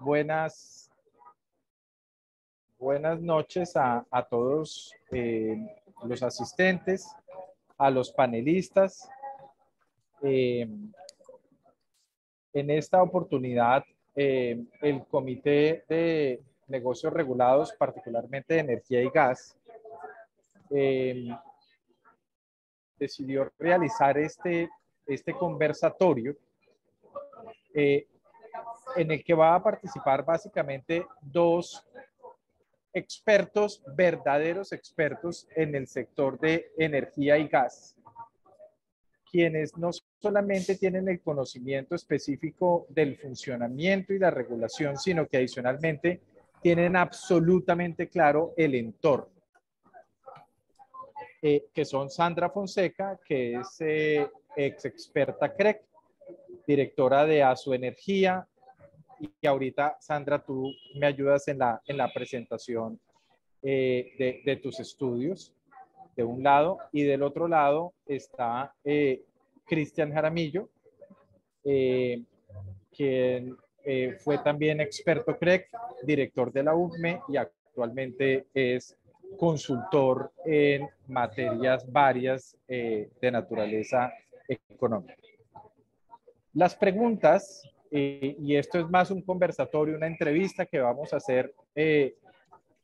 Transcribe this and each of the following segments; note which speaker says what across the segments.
Speaker 1: Buenas, buenas noches a todos los asistentes, a los panelistas. Eh, en esta oportunidad, el Comité de Negocios Regulados, particularmente de energía y gas, eh, decidió realizar este conversatorio eh, en el que va a participar básicamente dos expertos, verdaderos expertos en el sector de energía y gas, quienes no solamente tienen el conocimiento específico del funcionamiento y la regulación, sino que adicionalmente tienen absolutamente claro el entorno, que son Sandra Fonseca, que es ex experta CREC, directora de ASO Energía, y ahorita, Sandra, tú me ayudas en la presentación de tus estudios, de un lado, y del otro lado está Cristian Jaramillo, quien fue también experto CREC, director de la UCME y actualmente es consultor en materias varias de naturaleza económica. Las preguntas, y esto es más un conversatorio, una entrevista que vamos a hacer,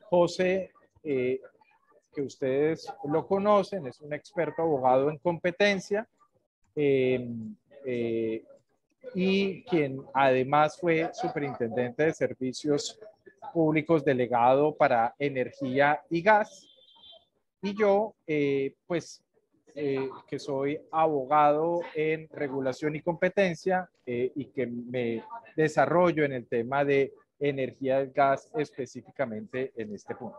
Speaker 1: José, que ustedes lo conocen, es un experto abogado en competencia eh, eh, y quien además fue superintendente de servicios públicos delegado para energía y gas. Y yo, que soy abogado en regulación y competencia y que me desarrollo en el tema de energía y gas específicamente en este punto.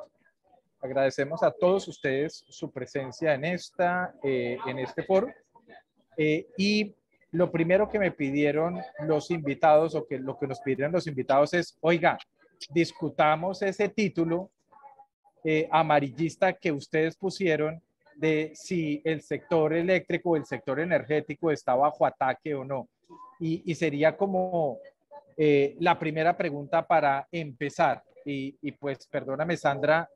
Speaker 1: Agradecemos a todos ustedes su presencia en este foro. Y lo primero que me pidieron los invitados, o que lo que nos pidieron los invitados es, oiga, discutamos ese título amarillista que ustedes pusieron de si el sector eléctrico o el sector energético está bajo ataque o no. Y sería como la primera pregunta para empezar. Y pues perdóname, Sandra,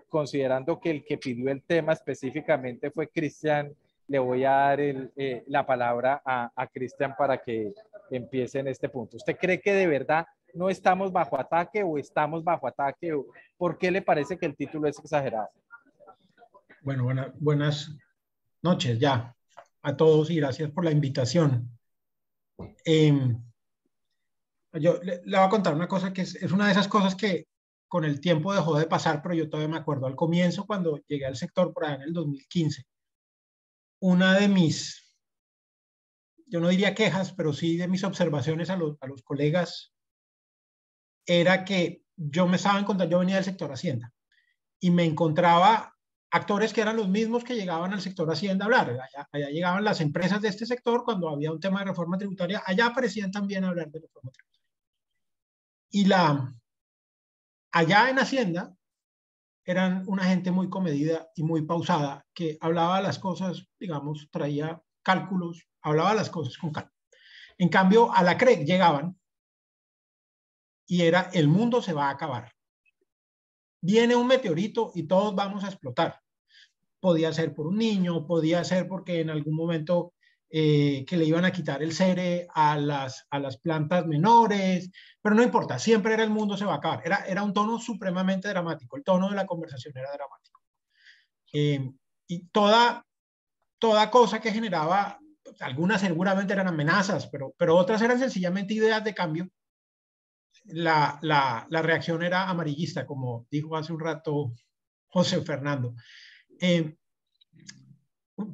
Speaker 1: considerando que el que pidió el tema específicamente fue Cristian, le voy a dar la palabra a Cristian para que empiece en este punto. ¿Usted cree que de verdad no estamos bajo ataque o estamos bajo ataque? ¿Por qué le parece que el título es exagerado?
Speaker 2: Bueno, buenas noches ya a todos y gracias por la invitación. Yo le voy a contar una cosa que es una de esas cosas que con el tiempo dejó de pasar, pero yo todavía me acuerdo al comienzo cuando llegué al sector por allá en el 2015. Una de mis, yo no diría quejas, pero sí de mis observaciones a los colegas era que yo me estaba encontrando, yo venía del sector Hacienda y me encontraba actores que eran los mismos que llegaban al sector Hacienda a hablar. Allá llegaban las empresas de este sector cuando había un tema de reforma tributaria, allá aparecían también a hablar de reforma tributaria. Y allá en Hacienda eran una gente muy comedida y muy pausada, que hablaba las cosas, digamos, traía cálculos, hablaba las cosas con calma. En cambio, a la CREC llegaban y era el mundo se va a acabar. Viene un meteorito y todos vamos a explotar. Podía ser por un niño, podía ser porque en algún momento que le iban a quitar el cere a las plantas menores, pero no importa, siempre era el mundo se va a acabar. Era un tono supremamente dramático, el tono de la conversación era dramático. Y toda cosa que generaba, algunas seguramente eran amenazas, pero otras eran sencillamente ideas de cambio. La reacción era amarillista, como dijo hace un rato José Fernando.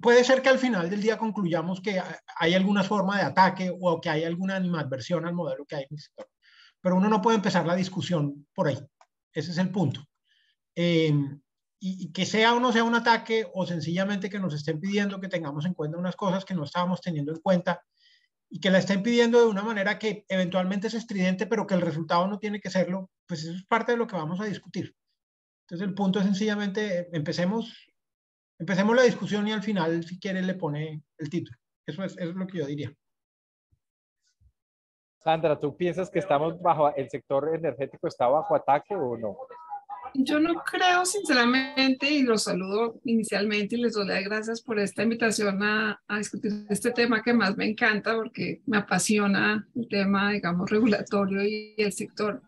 Speaker 2: Puede ser que al final del día concluyamos que hay alguna forma de ataque o que hay alguna animadversión al modelo que hay en el sector. Pero uno no puede empezar la discusión por ahí. Ese es el punto. Y que sea o no sea un ataque o sencillamente que nos estén pidiendo que tengamos en cuenta unas cosas que no estábamos teniendo en cuenta y que la estén pidiendo de una manera que eventualmente es estridente, pero que el resultado no tiene que serlo, pues eso es parte de lo que vamos a discutir. Entonces el punto es sencillamente empecemos la discusión y al final, si quiere, le pone el título. Eso es lo que yo diría.
Speaker 1: Sandra, ¿tú piensas que estamos bajo, el sector energético está bajo ataque o no?
Speaker 3: Yo no creo, sinceramente, y los saludo inicialmente y les doy las gracias por esta invitación a discutir este tema que más me encanta porque me apasiona el tema, digamos, regulatorio y el sector.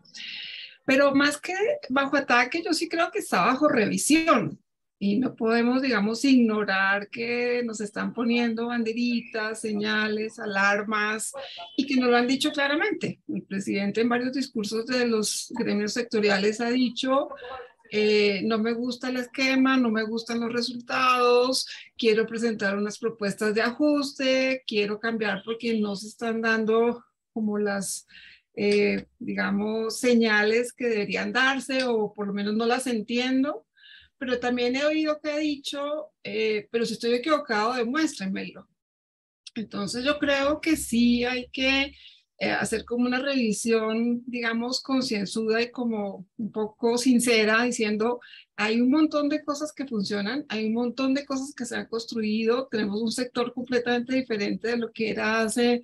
Speaker 3: Pero más que bajo ataque, yo sí creo que está bajo revisión y no podemos, digamos, ignorar que nos están poniendo banderitas, señales, alarmas y que nos lo han dicho claramente. El presidente en varios discursos de los gremios sectoriales ha dicho, no me gusta el esquema, no me gustan los resultados, quiero presentar unas propuestas de ajuste, quiero cambiar porque no se están dando como las digamos, señales que deberían darse o por lo menos no las entiendo, pero también he oído que ha dicho, pero si estoy equivocado, demuéstrenmelo. Entonces yo creo que sí hay que hacer como una revisión, digamos, concienzuda y como un poco sincera, diciendo, hay un montón de cosas que funcionan, hay un montón de cosas que se han construido, tenemos un sector completamente diferente de lo que era hace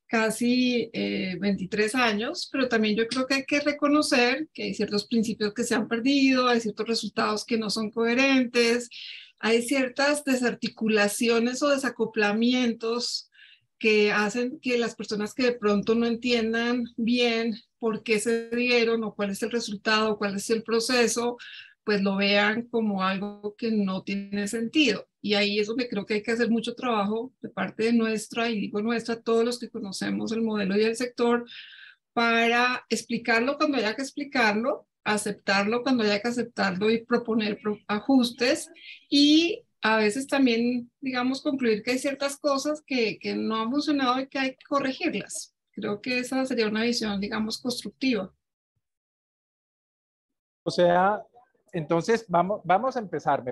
Speaker 3: casi 23 años, pero también yo creo que hay que reconocer que hay ciertos principios que se han perdido, hay ciertos resultados que no son coherentes, hay ciertas desarticulaciones o desacoplamientos que hacen que las personas que de pronto no entiendan bien por qué se dieron o cuál es el resultado, cuál es el proceso, pues lo vean como algo que no tiene sentido. Y ahí es donde creo que hay que hacer mucho trabajo de parte de nuestra, y digo nuestra, todos los que conocemos el modelo y el sector, para explicarlo cuando haya que explicarlo, aceptarlo cuando haya que aceptarlo y proponer ajustes y a veces también, digamos, concluir que hay ciertas cosas que no han funcionado y que hay que corregirlas. Creo que esa sería una visión, digamos, constructiva.
Speaker 1: O sea, entonces vamos a empezar.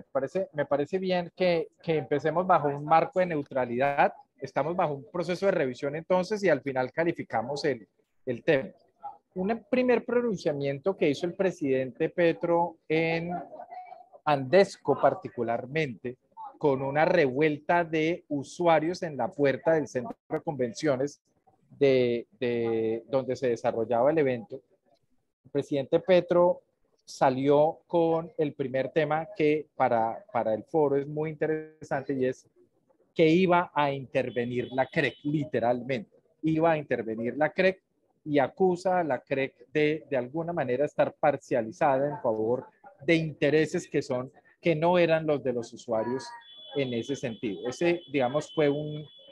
Speaker 1: Me parece bien que empecemos bajo un marco de neutralidad. Estamos bajo un proceso de revisión entonces y al final calificamos el tema. Un primer pronunciamiento que hizo el presidente Petro en Andesco particularmente, con una revuelta de usuarios en la puerta del centro de convenciones donde se desarrollaba el evento. El presidente Petro salió con el primer tema que para el foro es muy interesante y es que iba a intervenir la CREC, literalmente. Iba a intervenir la CREC y acusa a la CREC de alguna manera estar parcializada en favor de intereses que no eran los de los usuarios en ese sentido. Ese, digamos, fue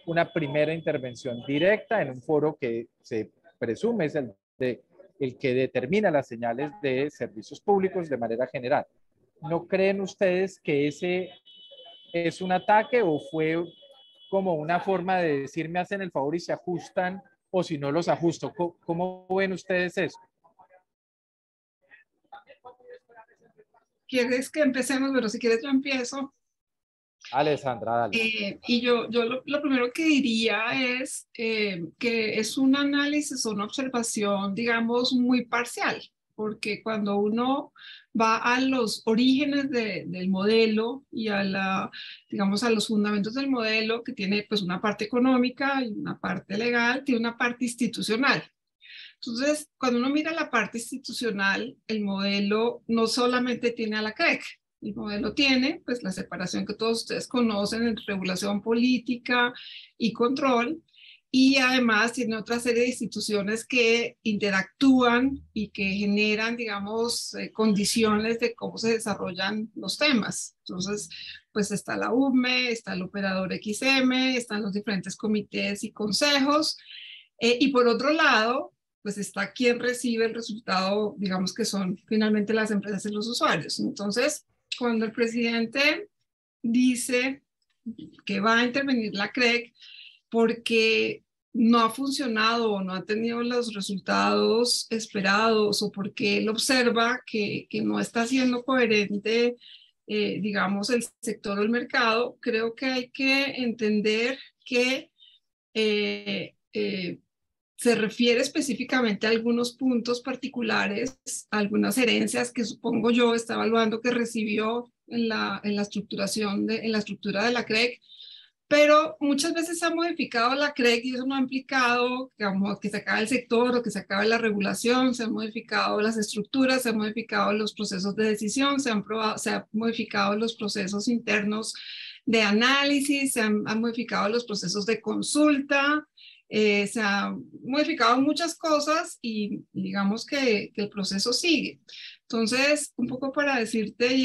Speaker 1: una primera intervención directa en un foro que se presume es el que determina las señales de servicios públicos de manera general. ¿No creen ustedes que ese es un ataque o fue como una forma de decir me hacen el favor y se ajustan o si no los ajusto? ¿Cómo ven ustedes eso?
Speaker 3: ¿Quieres que empecemos? Pero si quieres yo empiezo.
Speaker 1: Alessandra, dale.
Speaker 3: Y yo lo primero que diría es que es un análisis, una observación, digamos, muy parcial, porque cuando uno va a los orígenes del modelo y digamos, a los fundamentos del modelo, que tiene pues una parte económica y una parte legal, tiene una parte institucional. Entonces, cuando uno mira la parte institucional, el modelo no solamente tiene a la CREC, el modelo tiene pues la separación que todos ustedes conocen entre regulación política y control, y además tiene otra serie de instituciones que interactúan y que generan, digamos, condiciones de cómo se desarrollan los temas. Entonces, pues está la UME, está el operador XM, están los diferentes comités y consejos, y por otro lado, pues está quien recibe el resultado, digamos que son finalmente las empresas y los usuarios. Entonces, cuando el presidente dice que va a intervenir la CREC porque no ha funcionado o no ha tenido los resultados esperados o porque él observa que no está siendo coherente, digamos, el sector o el mercado, creo que hay que entender que se refiere específicamente a algunos puntos particulares, a algunas herencias que supongo yo está evaluando que recibió en la estructura de la CREC, Pero muchas veces se ha modificado la CREC y eso no ha implicado que se acabe el sector o que se acabe la regulación, se han modificado las estructuras, se han modificado los procesos de decisión, se han modificado los procesos internos de análisis, han modificado los procesos de consulta, se han modificado muchas cosas y digamos que el proceso sigue. Entonces, un poco para decirte,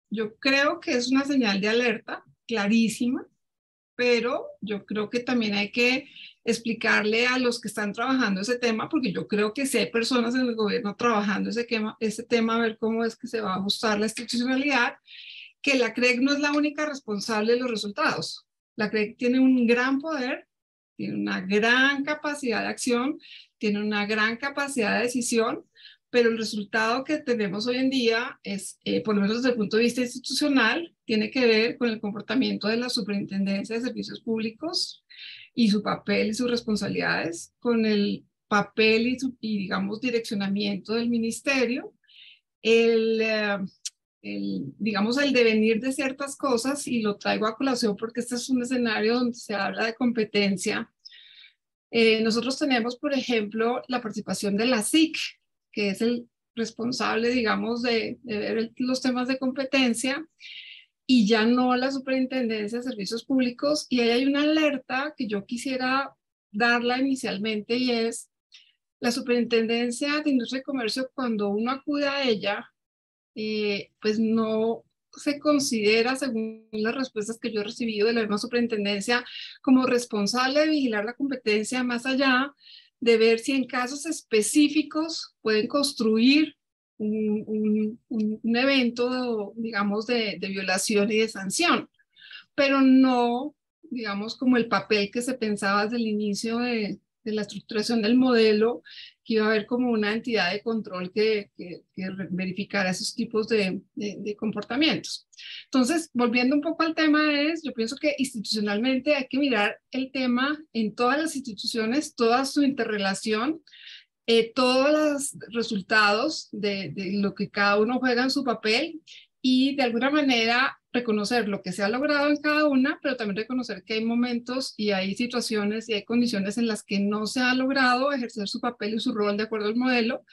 Speaker 3: yo creo que es una señal de alerta clarísima, pero yo creo que también hay que explicarle a los que están trabajando ese tema, porque yo creo que si hay personas en el gobierno trabajando ese tema, a ver cómo es que se va a ajustar la institucionalidad, que la CREC no es la única responsable de los resultados. La CREC tiene un gran poder, tiene una gran capacidad de acción, tiene una gran capacidad de decisión, pero el resultado que tenemos hoy en día es, por lo menos desde el punto de vista institucional, tiene que ver con el comportamiento de la Superintendencia de Servicios Públicos y su papel y sus responsabilidades, con el papel y digamos, direccionamiento del ministerio, digamos, el devenir de ciertas cosas, y lo traigo a colación porque este es un escenario donde se habla de competencia. Nosotros tenemos, por ejemplo, la participación de la SIC, que es el responsable, digamos, de ver los temas de competencia, y ya no la Superintendencia de Servicios Públicos. Y ahí hay una alerta que yo quisiera darla inicialmente, y es la Superintendencia de Industria y Comercio, cuando uno acude a ella, pues no se considera, según las respuestas que yo he recibido de la misma superintendencia, como responsable de vigilar la competencia, más allá de ver si en casos específicos pueden construir un evento, digamos, de violación y de sanción, pero no, digamos, como el papel que se pensaba desde el inicio de la estructuración del modelo, que iba a haber como una entidad de control que verificara esos tipos de comportamientos. Entonces, volviendo un poco al tema, yo pienso que institucionalmente hay que mirar el tema en todas las instituciones, toda su interrelación, todos los resultados de lo que cada uno juega en su papel, y de alguna manera reconocer lo que se ha logrado en cada una, pero también reconocer que hay momentos y hay situaciones y hay condiciones en las que no se ha logrado ejercer su papel y su rol de acuerdo al modelo,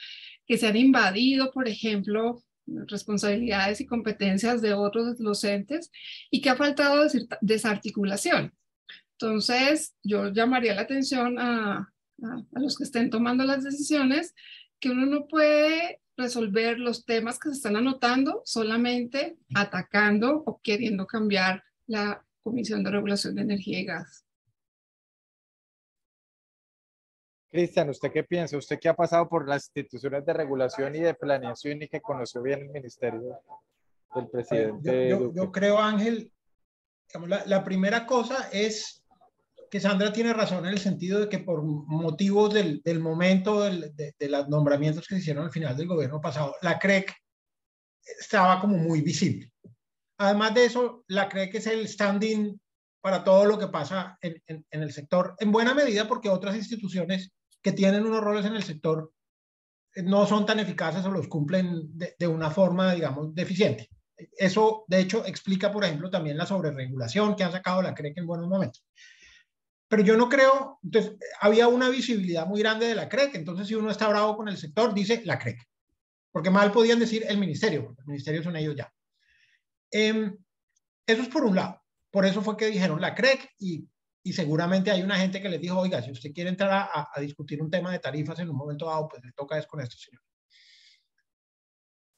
Speaker 3: que se han invadido, por ejemplo, responsabilidades y competencias de otros docentes, y que ha faltado desarticulación. Entonces, yo llamaría la atención a los que estén tomando las decisiones, que uno no puede resolver los temas que se están anotando solamente atacando o queriendo cambiar la Comisión de Regulación de Energía y Gas.
Speaker 1: Cristian, ¿usted qué piensa? ¿Usted que ha pasado por las instituciones de regulación y de planeación y que conoció bien el ministerio del presidente Duque?
Speaker 2: Yo creo, Ángel, digamos, la primera cosa es que Sandra tiene razón en el sentido de que por motivos del momento de los nombramientos que se hicieron al final del gobierno pasado, la CREC estaba como muy visible. Además de eso, la CREC es el stand-in para todo lo que pasa en el sector, en buena medida porque otras instituciones que tienen unos roles en el sector no son tan eficaces o los cumplen de una forma, digamos, deficiente. Eso, de hecho, explica, por ejemplo, también la sobreregulación que ha sacado la CREC en buenos momentos. Pero yo no creo, entonces, había una visibilidad muy grande de la CREC, entonces si uno está bravo con el sector, dice la CREC, porque mal podían decir el ministerio, porque el ministerio son ellos ya. Eso es por un lado, por eso fue que dijeron la CREC, y seguramente hay una gente que les dijo, oiga, si usted quiere entrar a discutir un tema de tarifas en un momento dado, pues le toca es con esto, señor.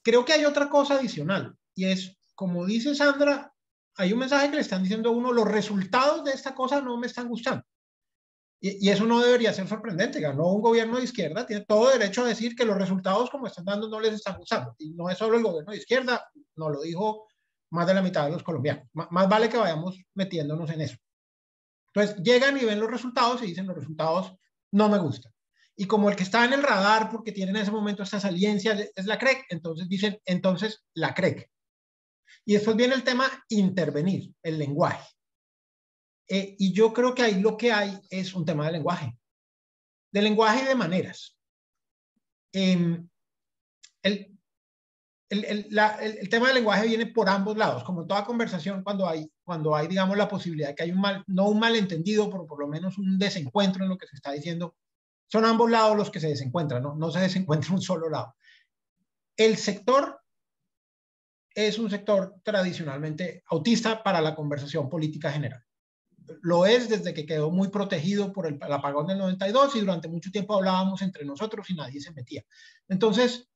Speaker 2: Creo que hay otra cosa adicional, y es, como dice Sandra, hay un mensaje que le están diciendo a uno, los resultados de esta cosa no me están gustando. Y eso no debería ser sorprendente. Ganó un gobierno de izquierda, tiene todo derecho a decir que los resultados como están dando no les están gustando. Y no es solo el gobierno de izquierda, nos lo dijo más de la mitad de los colombianos. Más vale que vayamos metiéndonos en eso. Entonces llegan y ven los resultados y dicen los resultados no me gustan. Y como el que está en el radar porque tiene en ese momento estas alianzas es la CREC, entonces dicen, entonces la CREC. Y después viene el tema intervenir, el lenguaje. Y yo creo que ahí lo que hay es un tema de lenguaje y de maneras. El tema del lenguaje viene por ambos lados, como en toda conversación, cuando hay cuando hay, digamos, la posibilidad de que hay no un malentendido, pero por lo menos un desencuentro en lo que se está diciendo, son ambos lados los que se desencuentran, no se desencuentra un solo lado. El sector es un sector tradicionalmente autista para la conversación política general. Lo es desde que quedó muy protegido por el apagón del 92 y durante mucho tiempo hablábamos entre nosotros y nadie se metía. Entonces,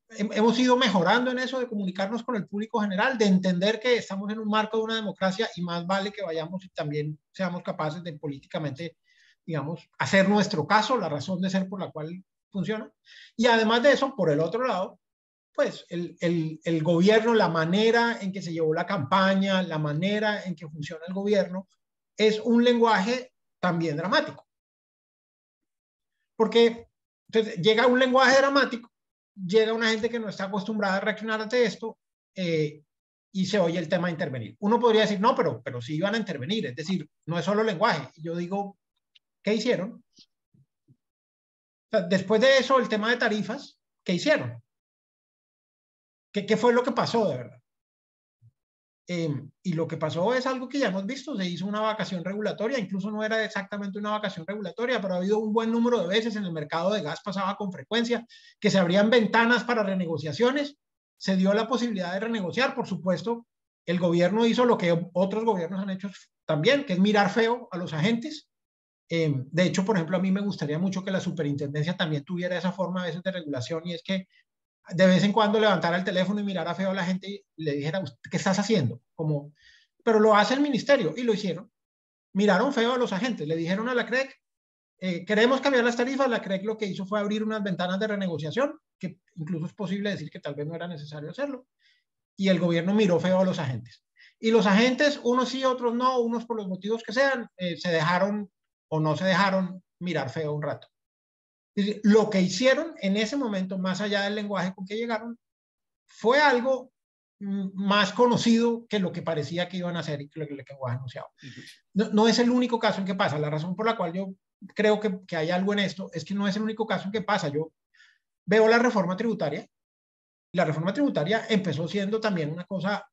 Speaker 2: hemos ido mejorando en eso de comunicarnos con el público general, de entender que estamos en un marco de una democracia y más vale que vayamos y también seamos capaces de políticamente, digamos, hacer nuestro caso, la razón de ser por la cual funciona. Y además de eso, por el otro lado, pues el gobierno, la manera en que se llevó la campaña, la manera en que funciona el gobierno, es un lenguaje también dramático. Porque entonces, llega un lenguaje dramático, llega una gente que no está acostumbrada a reaccionar ante esto y se oye el tema de intervenir. Uno podría decir, no, pero sí iban a intervenir, es decir, no es solo lenguaje. Y yo digo, ¿qué hicieron? O sea, después de eso, el tema de tarifas, ¿qué hicieron? ¿Qué fue lo que pasó de verdad? Y lo que pasó es algo que ya hemos visto, se hizo una vacación regulatoria, incluso no era exactamente una vacación regulatoria, pero ha habido un buen número de veces en el mercado de gas, pasaba con frecuencia, que se abrían ventanas para renegociaciones, se dio la posibilidad de renegociar, por supuesto, el gobierno hizo lo que otros gobiernos han hecho también, que es mirar feo a los agentes. De hecho, por ejemplo, a mí me gustaría mucho que la superintendencia también tuviera esa forma a veces de regulación, y es que de vez en cuando levantara el teléfono y mirara feo a la gente y le dijera, ¿qué estás haciendo? Como, pero lo hace el ministerio, y lo hicieron. Miraron feo a los agentes, le dijeron a la CREC, queremos cambiar las tarifas. La CREC lo que hizo fue abrir unas ventanas de renegociación, que incluso es posible decir que tal vez no era necesario hacerlo, y el gobierno miró feo a los agentes. Y los agentes, unos sí, otros no, unos por los motivos que sean, se dejaron o no se dejaron mirar feo un rato. Lo que hicieron en ese momento, más allá del lenguaje con que llegaron, fue algo más conocido que lo que parecía que iban a hacer y que lo que hemos anunciado. No es el único caso en que pasa. La razón por la cual yo creo que hay algo en esto es que no es el único caso en que pasa. Yo veo la reforma tributaria, y la reforma tributaria empezó siendo también una cosa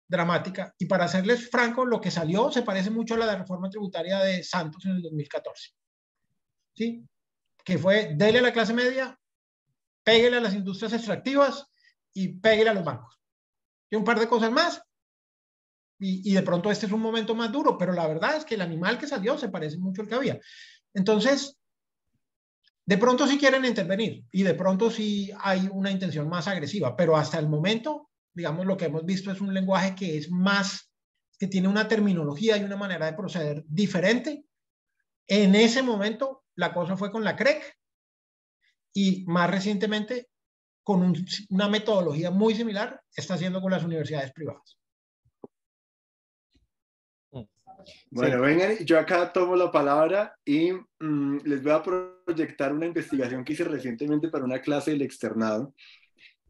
Speaker 2: dramática, y para serles franco, lo que salió se parece mucho a la reforma tributaria de Santos en el 2014. ¿Sí? Que fue, dele a la clase media, péguele a las industrias extractivas y péguele a los bancos. Y un par de cosas más. Y de pronto este es un momento más duro, pero la verdad es que el animal que salió se parece mucho al que había. Entonces, de pronto sí quieren intervenir y de pronto sí hay una intención más agresiva, pero hasta el momento, digamos, lo que hemos visto es un lenguaje que es más, que tiene una terminología y una manera de proceder diferente. En ese momento, la cosa fue con la CREC, y más recientemente, con una metodología muy similar, está haciendo con las universidades privadas.
Speaker 4: Bueno, vengan, yo acá tomo la palabra y les voy a proyectar una investigación que hice recientemente para una clase del externado,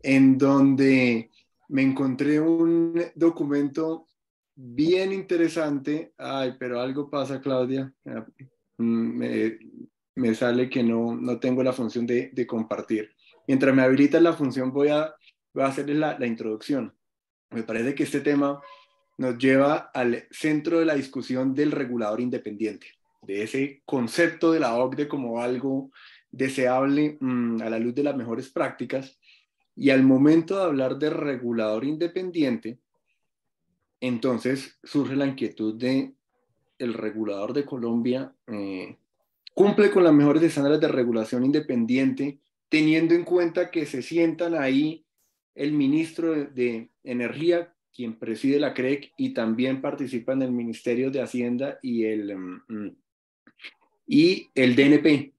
Speaker 4: en donde me encontré un documento bien interesante. Ay, pero algo pasa, Claudia. Me sale que no tengo la función de compartir. Mientras me habilita la función, voy a hacerles la introducción. Me parece que este tema nos lleva al centro de la discusión del regulador independiente, de ese concepto de la OCDE como algo deseable a la luz de las mejores prácticas. Y al momento de hablar de regulador independiente, entonces surge la inquietud de el regulador de Colombia cumple con los mejores estándares de regulación independiente, teniendo en cuenta que se sientan ahí el ministro de Energía, quien preside la CREC, y también participa en el Ministerio de Hacienda y el DNP.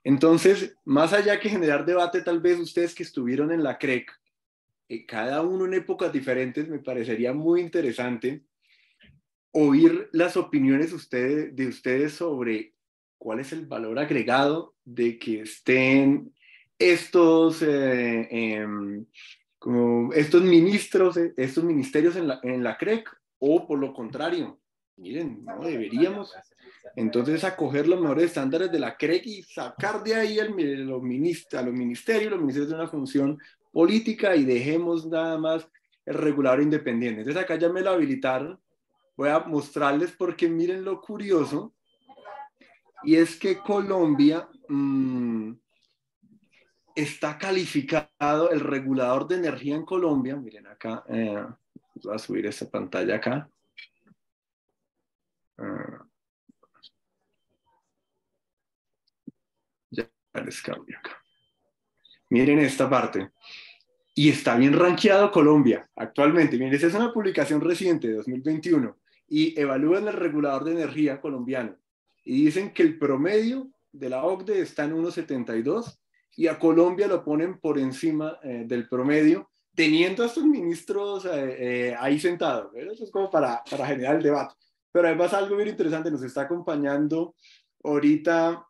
Speaker 4: Entonces, más allá que generar debate, tal vez ustedes que estuvieron en la CREC, cada uno en épocas diferentes, me parecería muy interesante oír las opiniones de ustedes sobre cuál es el valor agregado de que estén como estos ministerios en la CREC, o por lo contrario, miren, no deberíamos entonces acoger los mejores estándares de la CREC y sacar de ahí a los ministerios de una función política, y dejemos nada más el regulador independiente. Entonces acá ya me lo habilitaron. Voy a mostrarles porque miren lo curioso. Y es que Colombia está calificado, el regulador de energía en Colombia, miren acá, voy a subir esta pantalla acá. Ya les cambio acá. Miren esta parte. Y está bien rankeado Colombia actualmente. Miren, esta es una publicación reciente de 2021 y evalúan el regulador de energía colombiano y dicen que el promedio de la OCDE está en 1,72 y a Colombia lo ponen por encima del promedio, teniendo a estos ministros ahí sentados. Eso es como para generar el debate. Pero además algo bien interesante, nos está acompañando ahorita,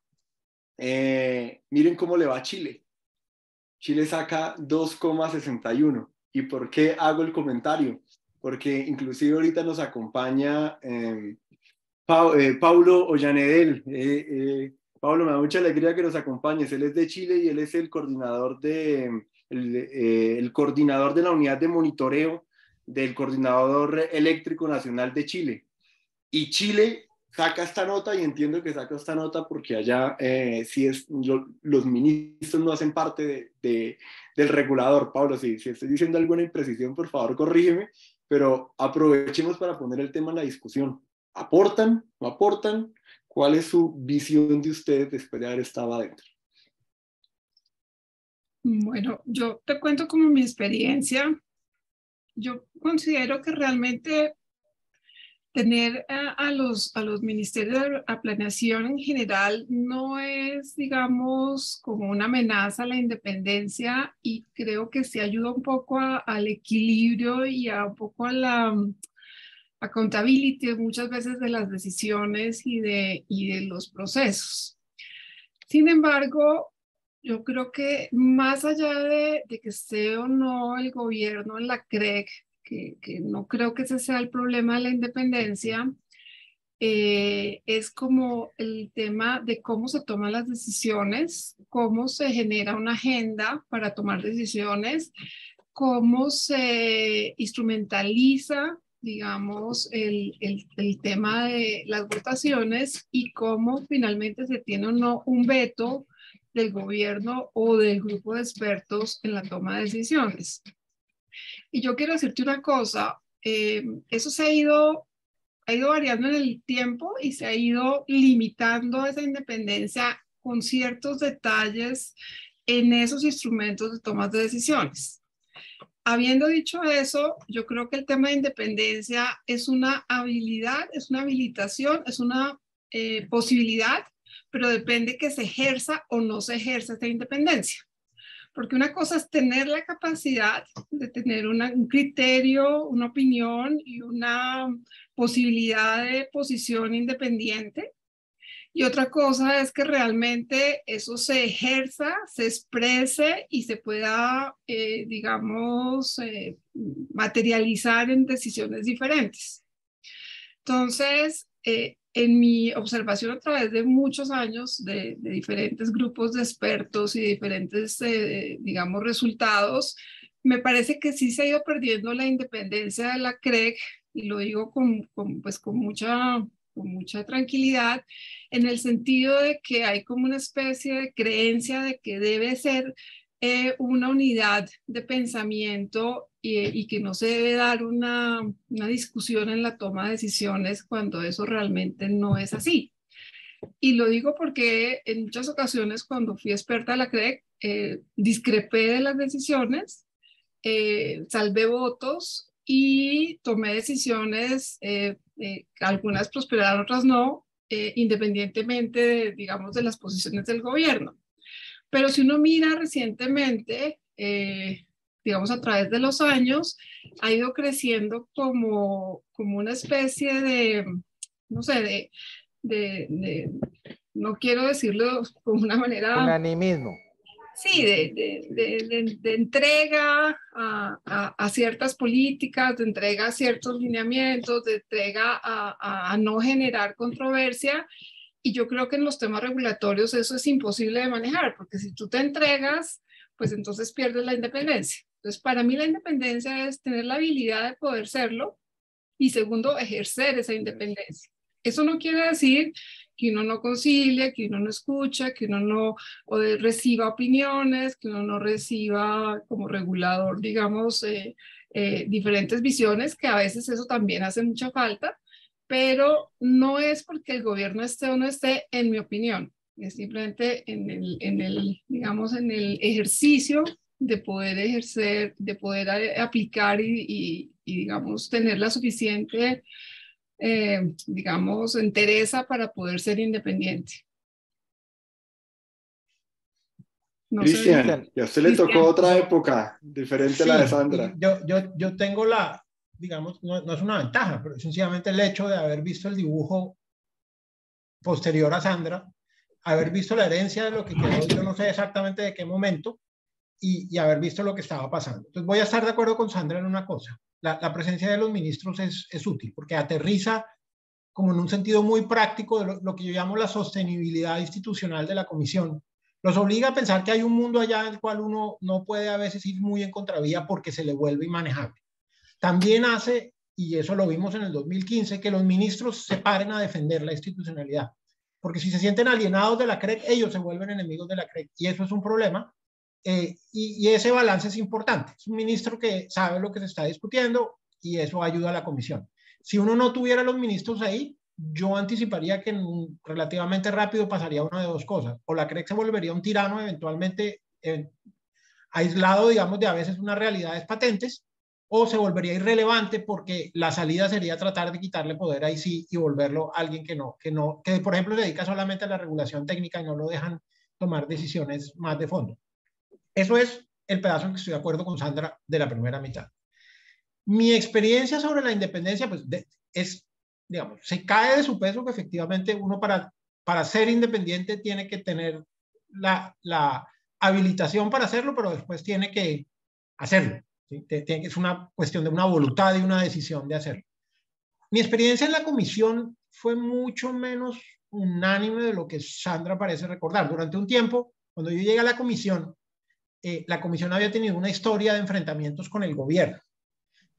Speaker 4: miren cómo le va a Chile. Chile saca 2,61. ¿Y por qué hago el comentario? Porque inclusive ahorita nos acompaña Paulo Ollanedel. Paulo, me da mucha alegría que nos acompañes. Él es de Chile y él es el coordinador el coordinador de la unidad de monitoreo del Coordinador Eléctrico Nacional de Chile. Y Chile saca esta nota, y entiendo que saca esta nota porque allá los ministros no hacen parte del regulador. Pablo, si estoy diciendo alguna imprecisión, por favor, corrígeme, pero aprovechemos para poner el tema en la discusión. ¿Aportan? ¿No aportan? ¿Cuál es su visión de ustedes después de haber estado adentro?
Speaker 3: Bueno, yo te cuento como mi experiencia. Yo considero que realmente tener a los ministerios de planeación en general no es, digamos, como una amenaza a la independencia, y creo que sí ayuda un poco al equilibrio y un poco a la accountability muchas veces de las decisiones y de los procesos. Sin embargo, yo creo que más allá de que esté o no el gobierno en la CREC, que no creo que ese sea el problema de la independencia, es como el tema de cómo se toman las decisiones, cómo se genera una agenda para tomar decisiones, cómo se instrumentaliza, digamos, el tema de las votaciones, y cómo finalmente se tiene o no un veto del gobierno o del grupo de expertos en la toma de decisiones. Y yo quiero decirte una cosa, eso ha ido variando en el tiempo y se ha ido limitando esa independencia con ciertos detalles en esos instrumentos de toma de decisiones. Habiendo dicho eso, yo creo que el tema de independencia es una habilidad, es una habilitación, es una posibilidad, pero depende que se ejerza o no se ejerza esta independencia. Porque una cosa es tener la capacidad de tener un criterio, una opinión y una posibilidad de posición independiente. Y otra cosa es que realmente eso se ejerza, se exprese y se pueda, digamos, materializar en decisiones diferentes. Entonces, en mi observación a través de muchos años de diferentes grupos de expertos y diferentes, digamos, resultados, me parece que sí se ha ido perdiendo la independencia de la CREC, y lo digo pues con mucha tranquilidad, en el sentido de que hay como una especie de creencia de que debe ser una unidad de pensamiento y que no se debe dar una discusión en la toma de decisiones cuando eso realmente no es así. Y lo digo porque en muchas ocasiones cuando fui experta de la CREC, discrepé de las decisiones, salvé votos y tomé decisiones, algunas prosperaron, otras no, independientemente de, digamos, de las posiciones del gobierno. Pero si uno mira recientemente, digamos a través de los años, ha ido creciendo como una especie de, no sé, no quiero decirlo como una manera...
Speaker 1: Unanimismo.
Speaker 3: Sí, de entrega a ciertas políticas, de entrega a ciertos lineamientos, de entrega a no generar controversia. Y yo creo que en los temas regulatorios eso es imposible de manejar, porque si tú te entregas, pues entonces pierdes la independencia. Entonces, para mí la independencia es tener la habilidad de poder serlo y segundo, ejercer esa independencia. Eso no quiere decir que uno no concilia, que uno no escucha, que uno no reciba opiniones, que uno no reciba como regulador, digamos, diferentes visiones, que a veces eso también hace mucha falta, pero no es porque el gobierno esté o no esté, en mi opinión, es simplemente digamos, en el ejercicio de poder ejercer, de poder aplicar y digamos, tener la suficiente, digamos, entereza para poder ser independiente.
Speaker 1: No
Speaker 4: Cristian, ya se le tocó otra época diferente a la de Sandra.
Speaker 2: Yo tengo digamos, no es una ventaja, pero sencillamente el hecho de haber visto el dibujo posterior a Sandra, haber visto la herencia de lo que quedó, yo no sé exactamente de qué momento, y haber visto lo que estaba pasando. Entonces voy a estar de acuerdo con Sandra en una cosa. La presencia de los ministros es útil, porque aterriza como en un sentido muy práctico de lo que yo llamo la sostenibilidad institucional de la comisión. Los obliga a pensar que hay un mundo allá en el cual uno no puede a veces ir muy en contravía porque se le vuelve inmanejable. También hace, y eso lo vimos en el 2015, que los ministros se paren a defender la institucionalidad. Porque si se sienten alienados de la CREC, ellos se vuelven enemigos de la CREC. Y eso es un problema. Y ese balance es importante. Es un ministro que sabe lo que se está discutiendo y eso ayuda a la comisión. Si uno no tuviera los ministros ahí, yo anticiparía que relativamente rápido pasaría una de dos cosas. O la CREC se volvería un tirano eventualmente aislado, digamos, de a veces unas realidades patentes, o se volvería irrelevante porque la salida sería tratar de quitarle poder ahí sí y volverlo a alguien que por ejemplo se dedica solamente a la regulación técnica y no lo dejan tomar decisiones más de fondo. Eso es el pedazo en que estoy de acuerdo con Sandra de la primera mitad. Mi experiencia sobre la independencia, pues, digamos, se cae de su peso que efectivamente uno para ser independiente tiene que tener la habilitación para hacerlo, pero después tiene que hacerlo. ¿Sí? Es una cuestión de una voluntad y una decisión de hacerlo. Mi experiencia en la comisión fue mucho menos unánime de lo que Sandra parece recordar. Durante un tiempo, cuando yo llegué a la comisión había tenido una historia de enfrentamientos con el gobierno.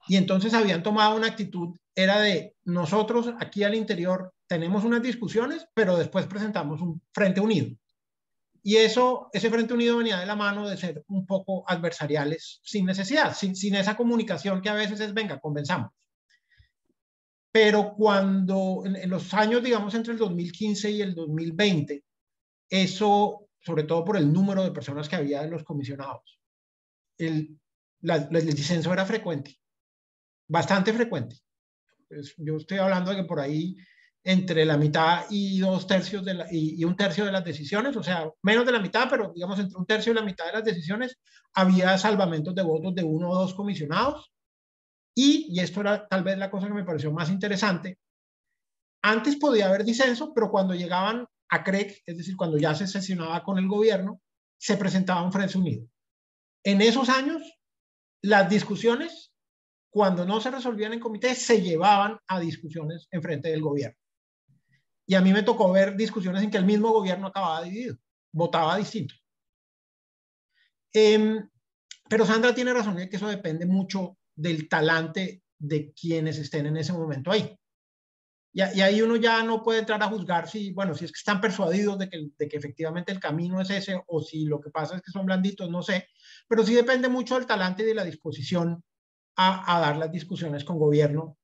Speaker 2: Y entonces habían tomado una actitud, era de nosotros aquí al interior tenemos unas discusiones, pero después presentamos un frente unido. Y ese frente unido venía de la mano de ser un poco adversariales sin necesidad, sin esa comunicación que a veces es, venga, convenzamos. Pero cuando en los años, digamos, entre el 2015 y el 2020, eso, sobre todo por el número de personas que había en los comisionados, el disenso era frecuente, bastante frecuente. Pues yo estoy hablando de que por ahí entre la mitad y 2/3 y 1/3 de las decisiones, o sea, menos de la mitad, pero digamos entre 1/3 y la mitad de las decisiones, había salvamentos de votos de 1 o 2 comisionados. Y esto era tal vez la cosa que me pareció más interesante, antes podía haber disenso, pero cuando llegaban a CREC, es decir, cuando ya se sesionaba con el gobierno, se presentaba un frente unido. En esos años, las discusiones, cuando no se resolvían en comité, se llevaban a discusiones en frente del gobierno. Y a mí me tocó ver discusiones en que el mismo gobierno acababa dividido, votaba distinto. Pero Sandra tiene razón en que eso depende mucho del talante de quienes estén en ese momento ahí. Y ahí uno ya no puede entrar a juzgar si es que están persuadidos de que efectivamente el camino es ese, o si lo que pasa es que son blanditos, no sé. Pero sí depende mucho del talante y de la disposición a dar las discusiones con gobierno.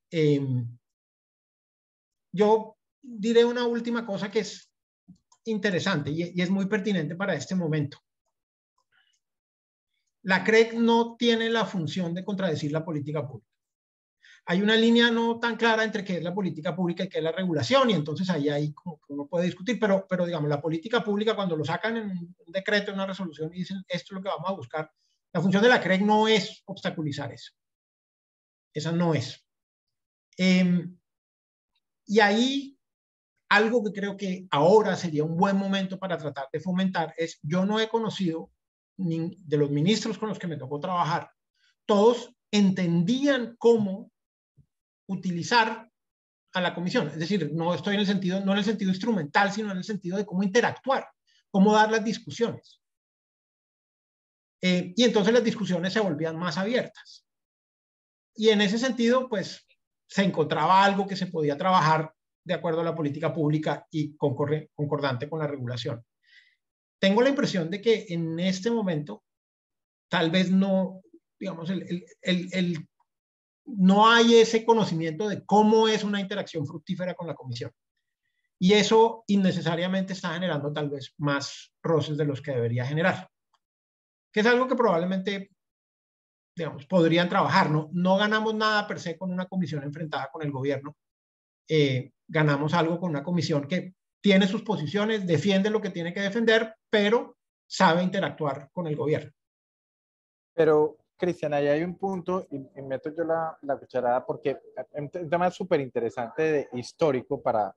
Speaker 2: Yo diré una última cosa que es interesante y es muy pertinente para este momento. La CREC no tiene la función de contradecir la política pública. Hay una línea no tan clara entre qué es la política pública y qué es la regulación, y entonces ahí como que uno puede discutir, pero digamos, la política pública, cuando lo sacan en un decreto, en una resolución, y dicen esto es lo que vamos a buscar, la función de la CREC no es obstaculizar eso. Esa no es. Y ahí, algo que creo que ahora sería un buen momento para tratar de fomentar es, yo no he conocido de los ministros con los que me tocó trabajar, todos entendían cómo utilizar a la comisión. Es decir, no estoy no en el sentido instrumental, sino en el sentido de cómo interactuar, cómo dar las discusiones. y entonces las discusiones se volvían más abiertas. Y en ese sentido, pues, se encontraba algo que se podía trabajar de acuerdo a la política pública y concordante con la regulación. Tengo la impresión de que en este momento, tal vez no, digamos, no hay ese conocimiento de cómo es una interacción fructífera con la comisión. Y eso innecesariamente está generando tal vez más roces de los que debería generar, que es algo que probablemente, digamos, podrían trabajar. No ganamos nada per se con una comisión enfrentada con el gobierno. Ganamos algo con una comisión que tiene sus posiciones, defiende lo que tiene que defender, pero sabe interactuar con el gobierno.
Speaker 1: Pero, Cristian, ahí hay un punto, y meto yo la cucharada, porque es un tema súper interesante histórico para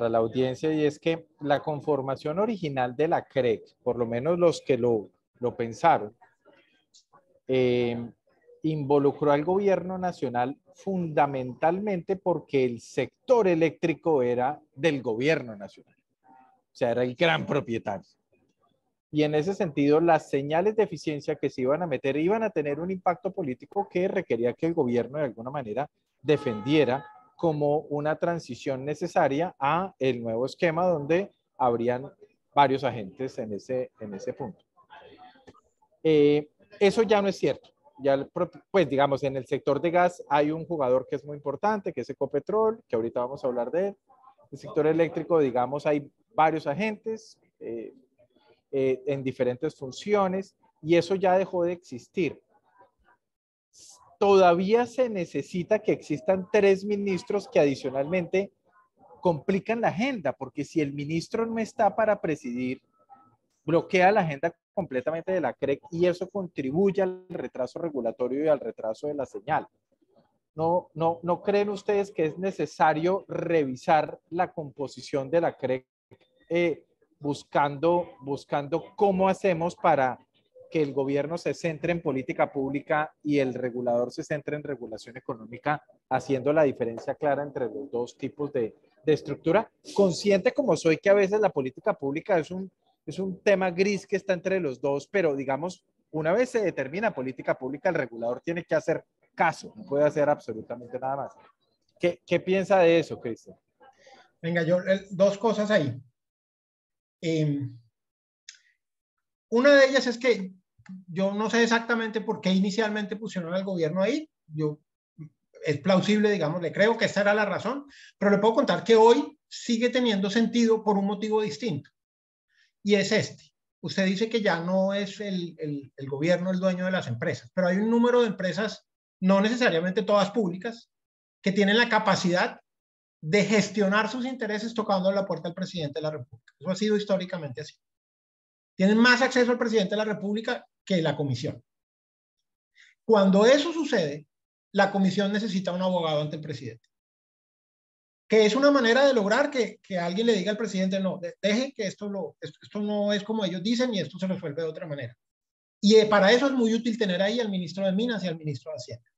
Speaker 1: la audiencia, y es que la conformación original de la CREC, por lo menos los que lo pensaron, involucró al gobierno nacional fundamentalmente porque el sector eléctrico era del gobierno nacional, o sea, era el gran propietario. Y en ese sentido, las señales de eficiencia que se iban a meter iban a tener un impacto político que requería que el gobierno de alguna manera defendiera como una transición necesaria a el nuevo esquema donde habrían varios agentes en ese punto. Eso ya no es cierto. Ya, pues digamos, en el sector de gas hay un jugador que es muy importante, que es Ecopetrol, que ahorita vamos a hablar de él. En el sector eléctrico, digamos, hay varios agentes en diferentes funciones, y eso ya dejó de existir. Todavía se necesita que existan 3 ministros que adicionalmente complican la agenda, porque si el ministro no está para presidir, bloquea la agenda completamente de la CREC, y eso contribuye al retraso regulatorio y al retraso de la señal. ¿No creen ustedes que es necesario revisar la composición de la CREC buscando cómo hacemos para que el gobierno se centre en política pública y el regulador se centre en regulación económica, haciendo la diferencia clara entre los dos tipos de estructura? Consciente como soy que a veces la política pública es un tema gris que está entre los dos, pero digamos, una vez se determina política pública, el regulador tiene que hacer caso, no puede hacer absolutamente nada más. ¿Qué piensa de eso, Cristian?
Speaker 2: Venga, dos cosas ahí. Una de ellas es que yo no sé exactamente por qué inicialmente pusieron al gobierno ahí. Es plausible, digamos, le creo que esta era la razón, pero le puedo contar que hoy sigue teniendo sentido por un motivo distinto. Y es este. Usted dice que ya no es el gobierno el dueño de las empresas, pero hay un número de empresas, no necesariamente todas públicas, que tienen la capacidad de gestionar sus intereses tocando la puerta al presidente de la República. Eso ha sido históricamente así. Tienen más acceso al presidente de la República que la comisión. Cuando eso sucede, la comisión necesita un abogado ante el presidente. Que es una manera de lograr que alguien le diga al presidente, no, deje que esto no es como ellos dicen y esto se resuelve de otra manera. Y para eso es muy útil tener ahí al ministro de Minas y al ministro de Hacienda.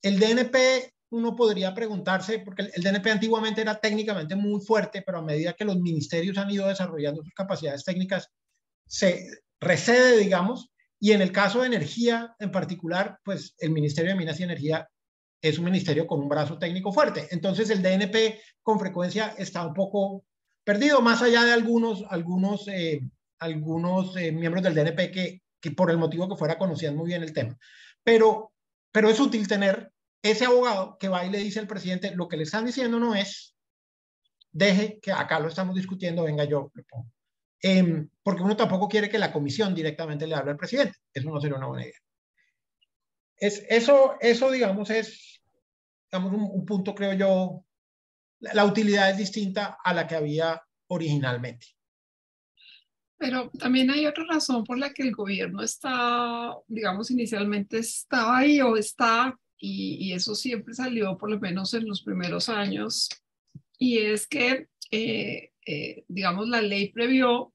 Speaker 2: El DNP, uno podría preguntarse, porque el DNP antiguamente era técnicamente muy fuerte, pero a medida que los ministerios han ido desarrollando sus capacidades técnicas, se recede, digamos, y en el caso de energía en particular, pues el Ministerio de Minas y Energía es un ministerio con un brazo técnico fuerte. Entonces el DNP con frecuencia está un poco perdido, más allá de algunos miembros del DNP que por el motivo que fuera conocían muy bien el tema. Pero es útil tener ese abogado que va y le dice al presidente, lo que le están diciendo no es, deje que acá lo estamos discutiendo, venga yo le pongo. Porque uno tampoco quiere que la comisión directamente le hable al presidente. Eso no sería una buena idea. Eso digamos, es un punto, creo yo, la utilidad es distinta a la que había originalmente.
Speaker 3: Pero también hay otra razón por la que el gobierno está, digamos, inicialmente estaba ahí o está, y eso siempre salió, por lo menos en los primeros años, y es que, digamos, la ley previó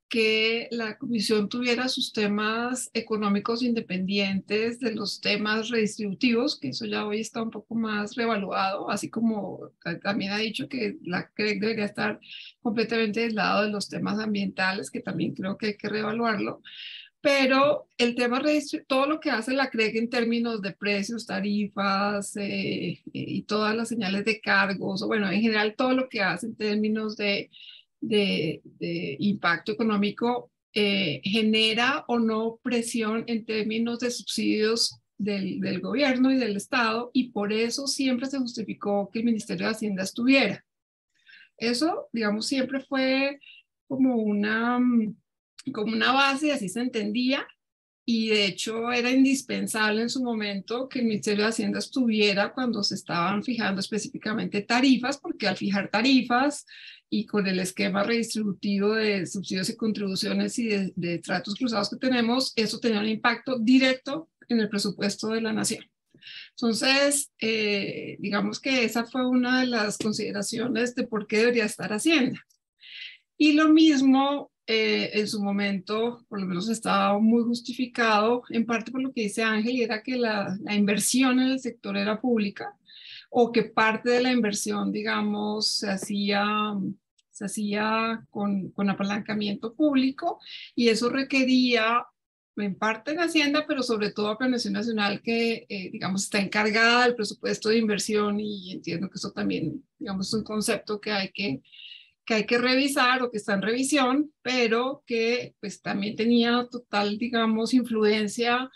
Speaker 3: que la comisión tuviera sus temas económicos independientes de los temas redistributivos, que eso ya hoy está un poco más reevaluado, así como también ha dicho que la CREC debería estar completamente del lado de los temas ambientales, que también creo que hay que reevaluarlo, Pero el tema todo lo que hace la CREG en términos de precios, tarifas y todas las señales de cargos, o bueno, en general todo lo que hace en términos de impacto económico, genera o no presión en términos de subsidios del gobierno y del Estado, y por eso siempre se justificó que el Ministerio de Hacienda estuviera. Eso, digamos, siempre fue como una base, y así se entendía, y de hecho era indispensable en su momento que el Ministerio de Hacienda estuviera cuando se estaban fijando específicamente tarifas, porque al fijar tarifas y con el esquema redistributivo de subsidios y contribuciones y de tratos cruzados que tenemos, eso tenía un impacto directo en el presupuesto de la nación. Entonces, digamos que esa fue una de las consideraciones de por qué debería estar Hacienda. Y lo mismo en su momento, por lo menos estaba muy justificado, en parte por lo que dice Ángel, y era que la inversión en el sector era pública, o que parte de la inversión, digamos, se hacía con apalancamiento público, y eso requería en parte en Hacienda, pero sobre todo a Planeación Nacional, que digamos está encargada del presupuesto de inversión, y entiendo que eso también, digamos, es un concepto que hay que revisar o que está en revisión, pero que pues también tenía total, digamos, influencia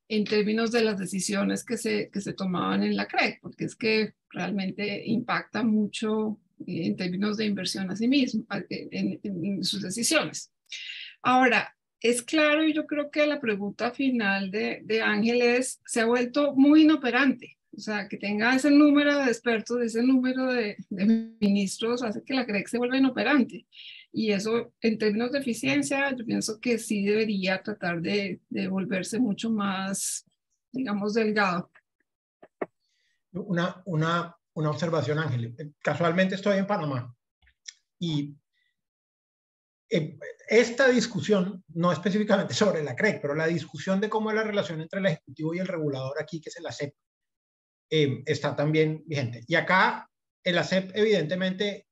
Speaker 3: en términos de las decisiones que se tomaban en la CREG, porque es que realmente impacta mucho en términos de inversión a sí mismo, en sus decisiones. Ahora, es claro, y yo creo que la pregunta final de Ángel se ha vuelto muy inoperante. O sea, que tenga ese número de expertos, ese número de ministros, hace que la CREG se vuelva inoperante. Y eso, en términos de eficiencia, yo pienso que sí debería tratar de volverse mucho más, digamos, delgado.
Speaker 2: Una observación, Ángel. Casualmente estoy en Panamá y esta discusión, no específicamente sobre la CREG, pero la discusión de cómo es la relación entre el Ejecutivo y el regulador aquí, que es el ASEP, está también vigente. Y acá el ASEP evidentemente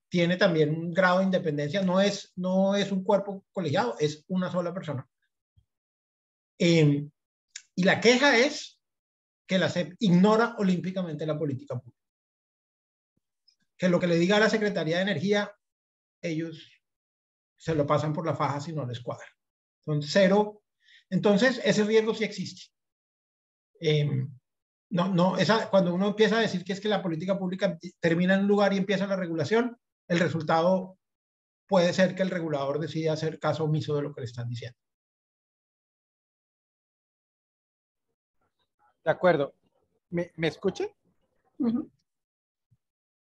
Speaker 2: tiene también un grado de independencia, no es un cuerpo colegiado, es una sola persona. Y la queja es que el ASEP ignora olímpicamente la política pública. Que lo que le diga a la Secretaría de Energía, ellos se lo pasan por la faja si no les cuadra. Entonces, cero. Entonces, ese riesgo sí existe. Cuando uno empieza a decir que es que la política pública termina en un lugar y empieza la regulación, el resultado puede ser que el regulador decida hacer caso omiso de lo que le están diciendo.
Speaker 1: De acuerdo. ¿Me escuchan?
Speaker 3: Uh-huh.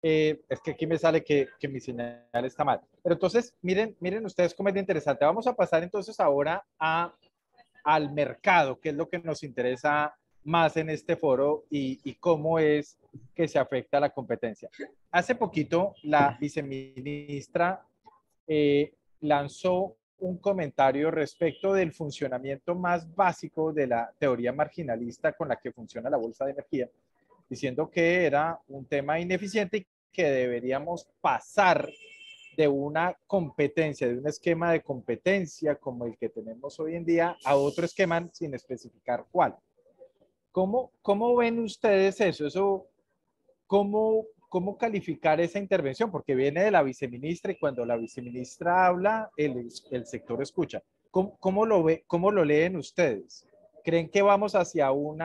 Speaker 1: Es que aquí me sale que mi señal está mal. Pero entonces, miren ustedes cómo es de interesante. Vamos a pasar entonces ahora al mercado, que es lo que nos interesa más en este foro y cómo es que se afecta la competencia. Hace poquito la viceministra lanzó un comentario respecto del funcionamiento más básico de la teoría marginalista con la que funciona la bolsa de energía, diciendo que era un tema ineficiente y que deberíamos pasar de una competencia, de un esquema de competencia como el que tenemos hoy en día, a otro esquema sin especificar cuál. ¿Cómo ven ustedes eso? ¿Cómo calificar esa intervención? Porque viene de la viceministra y cuando la viceministra habla, el sector escucha. ¿Cómo lo leen ustedes? ¿Creen que vamos hacia un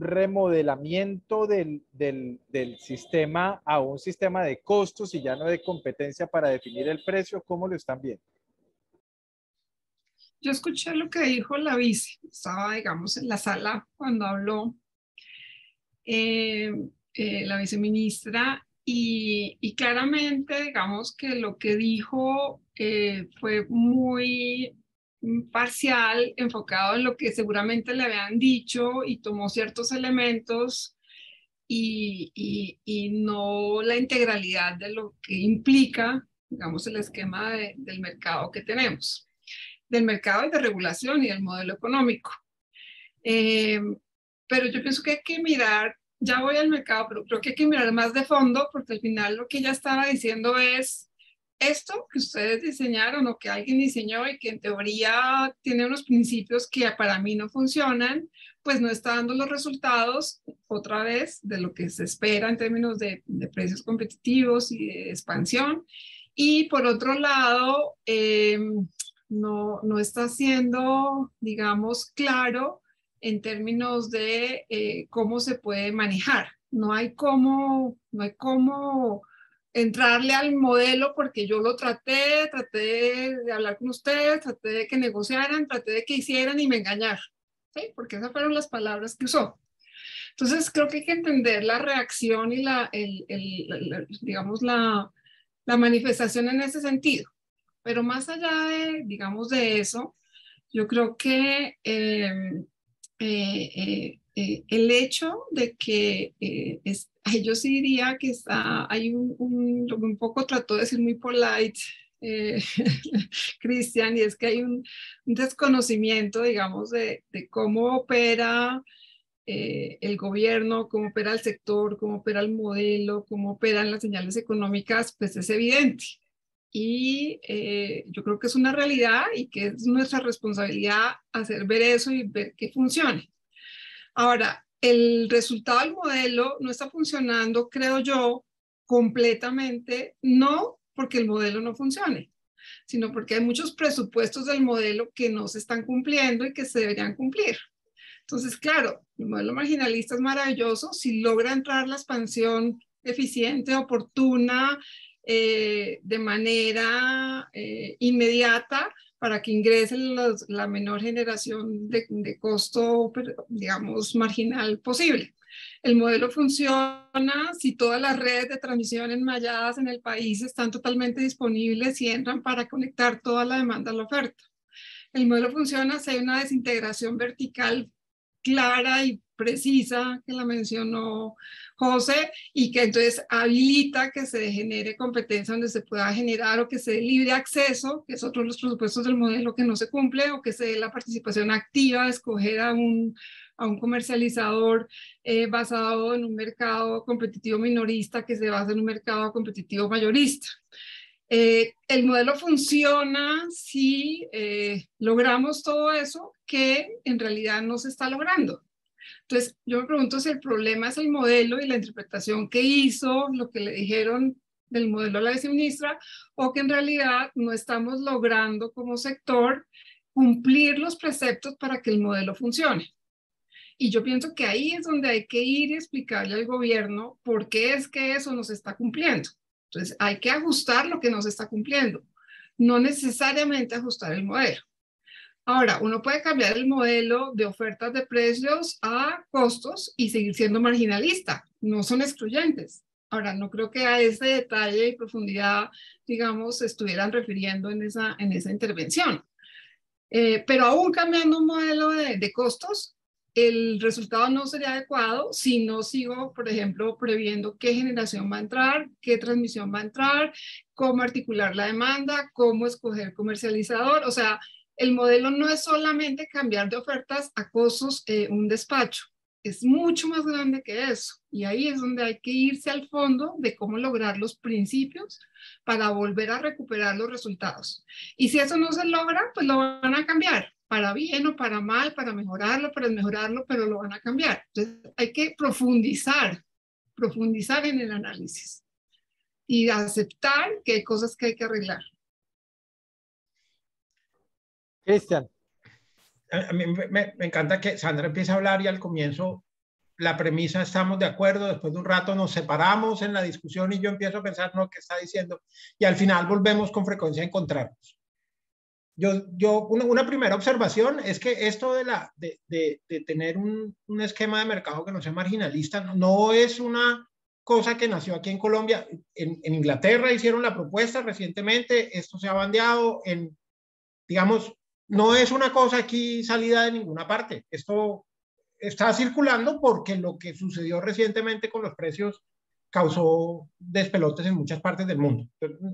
Speaker 1: remodelamiento del sistema a un sistema de costos y ya no de competencia para definir el precio? ¿Cómo lo están viendo?
Speaker 3: Yo escuché lo que dijo la vice, estaba, digamos, en la sala cuando habló la viceministra, y claramente, digamos, que lo que dijo fue muy parcial, enfocado en lo que seguramente le habían dicho, y tomó ciertos elementos y no la integralidad de lo que implica, digamos, el esquema del mercado que tenemos, del mercado y de regulación y del modelo económico. Pero yo pienso que hay que mirar, ya voy al mercado, pero creo que hay que mirar más de fondo, porque al final lo que ella estaba diciendo es esto que ustedes diseñaron o que alguien diseñó y que en teoría tiene unos principios que para mí no funcionan, pues no está dando los resultados otra vez de lo que se espera en términos de precios competitivos y de expansión. Y por otro lado, no está siendo, digamos, claro en términos de cómo se puede manejar. No hay cómo entrarle al modelo porque yo lo traté de hablar con ustedes, traté de que negociaran, traté de que hicieran y me engañaron, ¿sí? Porque esas fueron las palabras que usó. Entonces creo que hay que entender la reacción y digamos, la manifestación en ese sentido. Pero más allá de, digamos, de eso, yo creo que el hecho de que yo sí diría que hay lo que un poco trató de decir muy polite, Cristian, y es que hay un desconocimiento, digamos, de cómo opera el gobierno, cómo opera el sector, cómo opera el modelo, cómo operan las señales económicas, pues es evidente. Y yo creo que es una realidad y que es nuestra responsabilidad hacer ver eso y ver que funcione. Ahora, el resultado del modelo no está funcionando, creo yo, completamente, no porque el modelo no funcione, sino porque hay muchos presupuestos del modelo que no se están cumpliendo y que se deberían cumplir. Entonces, claro, el modelo marginalista es maravilloso si logra entrar la expansión eficiente, oportuna, de manera inmediata para que ingrese la menor generación de costo, digamos, marginal posible. El modelo funciona si todas las redes de transmisión enmalladas en el país están totalmente disponibles y entran para conectar toda la demanda a la oferta. El modelo funciona si hay una desintegración vertical clara y precisa, que la mencionó José, y que entonces habilita que se genere competencia donde se pueda generar o que se dé libre acceso, que es otro de los presupuestos del modelo que no se cumple, o que se dé la participación activa de escoger a un comercializador basado en un mercado competitivo minorista que se basa en un mercado competitivo mayorista. El modelo funciona si logramos todo eso que en realidad no se está logrando. Entonces, yo me pregunto si el problema es el modelo y la interpretación que hizo, lo que le dijeron del modelo a la viceministra, o que en realidad no estamos logrando como sector cumplir los preceptos para que el modelo funcione. Y yo pienso que ahí es donde hay que ir y explicarle al gobierno por qué es que eso no se está cumpliendo. Entonces, hay que ajustar lo que no se está cumpliendo, no necesariamente ajustar el modelo. Ahora, uno puede cambiar el modelo de ofertas de precios a costos y seguir siendo marginalista, no son excluyentes. Ahora, no creo que a ese detalle y profundidad, digamos, se estuvieran refiriendo en esa intervención. Pero aún cambiando un modelo de costos, el resultado no sería adecuado si no sigo, por ejemplo, previendo qué generación va a entrar, qué transmisión va a entrar, cómo articular la demanda, cómo escoger comercializador. O sea, el modelo no es solamente cambiar de ofertas a costos un despacho. Es mucho más grande que eso. Y ahí es donde hay que irse al fondo de cómo lograr los principios para volver a recuperar los resultados. Y si eso no se logra, pues lo van a cambiar, para bien o para mal, para mejorarlo, pero lo van a cambiar. Entonces hay que profundizar en el análisis y aceptar que hay cosas que hay que arreglar.
Speaker 1: Cristian.
Speaker 2: A mí me encanta que Sandra empiece a hablar y al comienzo la premisa estamos de acuerdo, después de un rato nos separamos en la discusión y yo empiezo a pensar no, ¿qué está diciendo? Y al final volvemos con frecuencia a encontrarnos. Una primera observación es que esto de tener un esquema de mercado que no sea marginalista no es una cosa que nació aquí en Colombia. En Inglaterra hicieron la propuesta recientemente, esto se ha bandeado, digamos, no es una cosa aquí salida de ninguna parte. Esto está circulando porque lo que sucedió recientemente con los precios causó despelotes en muchas partes del mundo.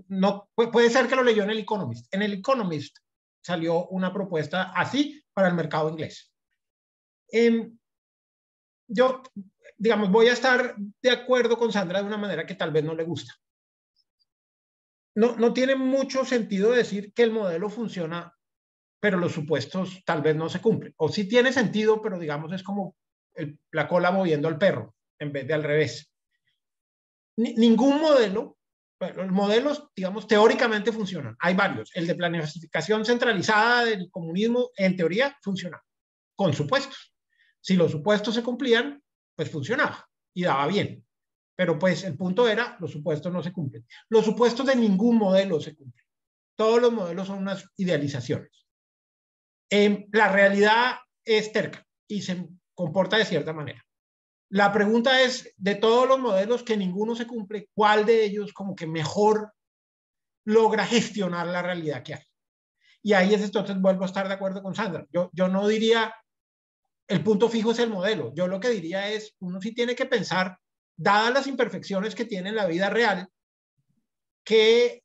Speaker 2: No, puede ser que lo leyó en el Economist. En el Economist salió una propuesta así para el mercado inglés. Yo, digamos, voy a estar de acuerdo con Sandra de una manera que tal vez no le gusta. no tiene mucho sentido decir que el modelo funciona, pero los supuestos tal vez no se cumplen. O sí tiene sentido, pero digamos es como la cola moviendo al perro en vez de al revés. Ningún modelo, bueno, los modelos, digamos, teóricamente funcionan. Hay varios. El de planificación centralizada del comunismo, en teoría, funcionaba, con supuestos. Si los supuestos se cumplían, pues funcionaba y daba bien. Pero pues el punto era, los supuestos no se cumplen. Los supuestos de ningún modelo se cumplen. Todos los modelos son unas idealizaciones. La realidad es terca y se comporta de cierta manera. La pregunta es, de todos los modelos que ninguno se cumple, ¿cuál de ellos como que mejor logra gestionar la realidad que hay? Y ahí es entonces vuelvo a estar de acuerdo con Sandra. Yo no diría, el punto fijo es el modelo. Yo lo que diría es, uno sí tiene que pensar, dadas las imperfecciones que tiene en la vida real, qué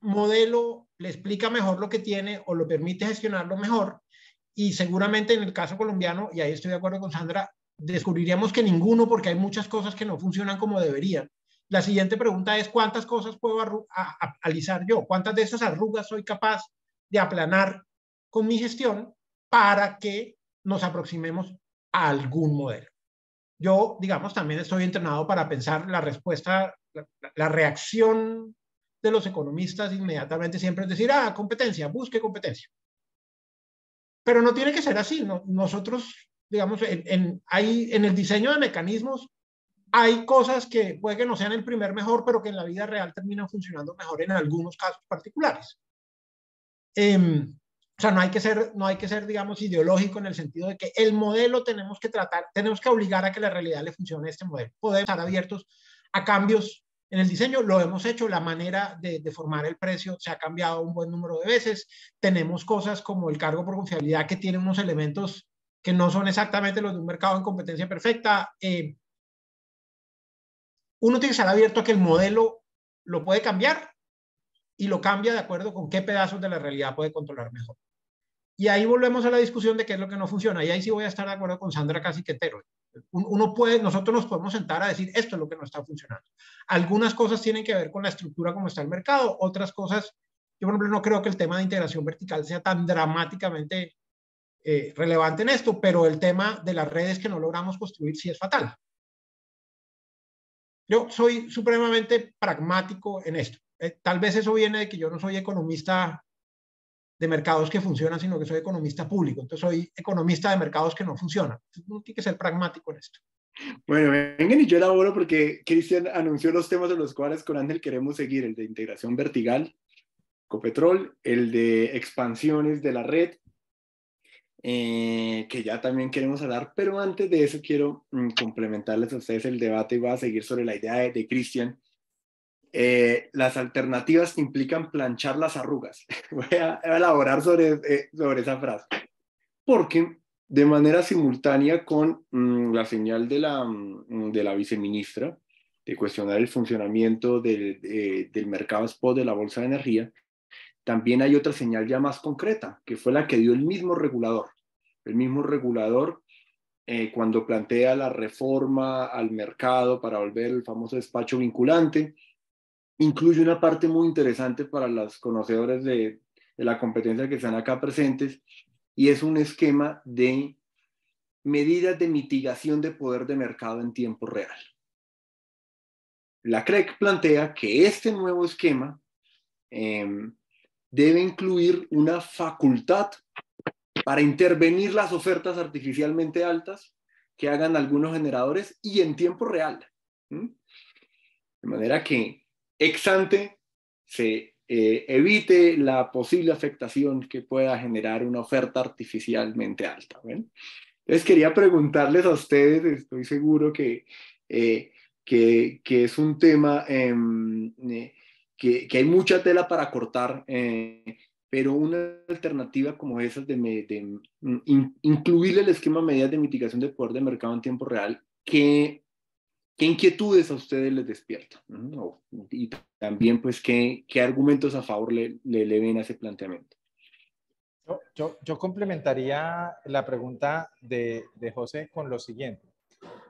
Speaker 2: modelo le explica mejor lo que tiene o lo permite gestionarlo mejor. Y seguramente en el caso colombiano, y ahí estoy de acuerdo con Sandra, descubriríamos que ninguno, porque hay muchas cosas que no funcionan como deberían. La siguiente pregunta es, ¿cuántas cosas puedo alisar yo? ¿Cuántas de esas arrugas soy capaz de aplanar con mi gestión para que nos aproximemos a algún modelo? Yo, digamos, también estoy entrenado para pensar la respuesta, la reacción de los economistas inmediatamente siempre es decir, competencia, busque competencia. Pero no tiene que ser así. ¿No? Nosotros, digamos, en el diseño de mecanismos hay cosas que puede que no sean el primer mejor, pero que en la vida real terminan funcionando mejor en algunos casos particulares. O sea, no hay que ser, digamos, ideológico en el sentido de que el modelo tenemos que obligar a que la realidad le funcione a este modelo. Podemos estar abiertos a cambios en el diseño, lo hemos hecho, la manera de formar el precio se ha cambiado un buen número de veces. Tenemos cosas como el cargo por confiabilidad que tiene unos elementos que no son exactamente los de un mercado en competencia perfecta. Uno tiene que estar abierto a que el modelo lo puede cambiar y lo cambia de acuerdo con qué pedazos de la realidad puede controlar mejor. Y ahí volvemos a la discusión de qué es lo que no funciona. Y ahí sí voy a estar de acuerdo con Sandra casi que entero. Nosotros nos podemos sentar a decir, esto es lo que no está funcionando. Algunas cosas tienen que ver con la estructura como está el mercado, otras cosas, yo por ejemplo no creo que el tema de integración vertical sea tan dramáticamente relevante en esto, pero el tema de las redes que no logramos construir sí es fatal. Yo soy supremamente pragmático en esto. Tal vez eso viene de que yo no soy economista de mercados que funcionan, sino que soy economista público. Entonces soy economista de mercados que no funcionan. Uno tiene que ser pragmático en esto.
Speaker 4: Bueno, vengan y yo elaboro porque Cristian anunció los temas de los cuales con Ángel queremos seguir, el de integración vertical, Copetrol, el de expansiones de la red, que ya también queremos hablar, pero antes de eso quiero complementarles a ustedes el debate y voy a seguir sobre la idea de Cristian. Las alternativas que implican planchar las arrugas. Voy a elaborar sobre esa frase. Porque de manera simultánea con la señal de la viceministra de cuestionar el funcionamiento del mercado spot de la Bolsa de Energía, también hay otra señal ya más concreta, que fue la que dio el mismo regulador. El mismo regulador, cuando plantea la reforma al mercado para volver el famoso despacho vinculante, incluye una parte muy interesante para los conocedores de la competencia que están acá presentes, y es un esquema de medidas de mitigación de poder de mercado en tiempo real. La CREC plantea que este nuevo esquema debe incluir una facultad para intervenir las ofertas artificialmente altas que hagan algunos generadores y en tiempo real. De manera que ex ante se evite la posible afectación que pueda generar una oferta artificialmente alta. ¿Ven? Entonces quería preguntarles a ustedes, estoy seguro que es un tema que hay mucha tela para cortar, pero una alternativa como esa de incluir el esquema de medidas de mitigación de poder de mercado en tiempo real, ¿qué inquietudes a ustedes les despierta? Y también, pues, ¿qué argumentos a favor le ven a ese planteamiento?
Speaker 1: Yo complementaría la pregunta de José con lo siguiente,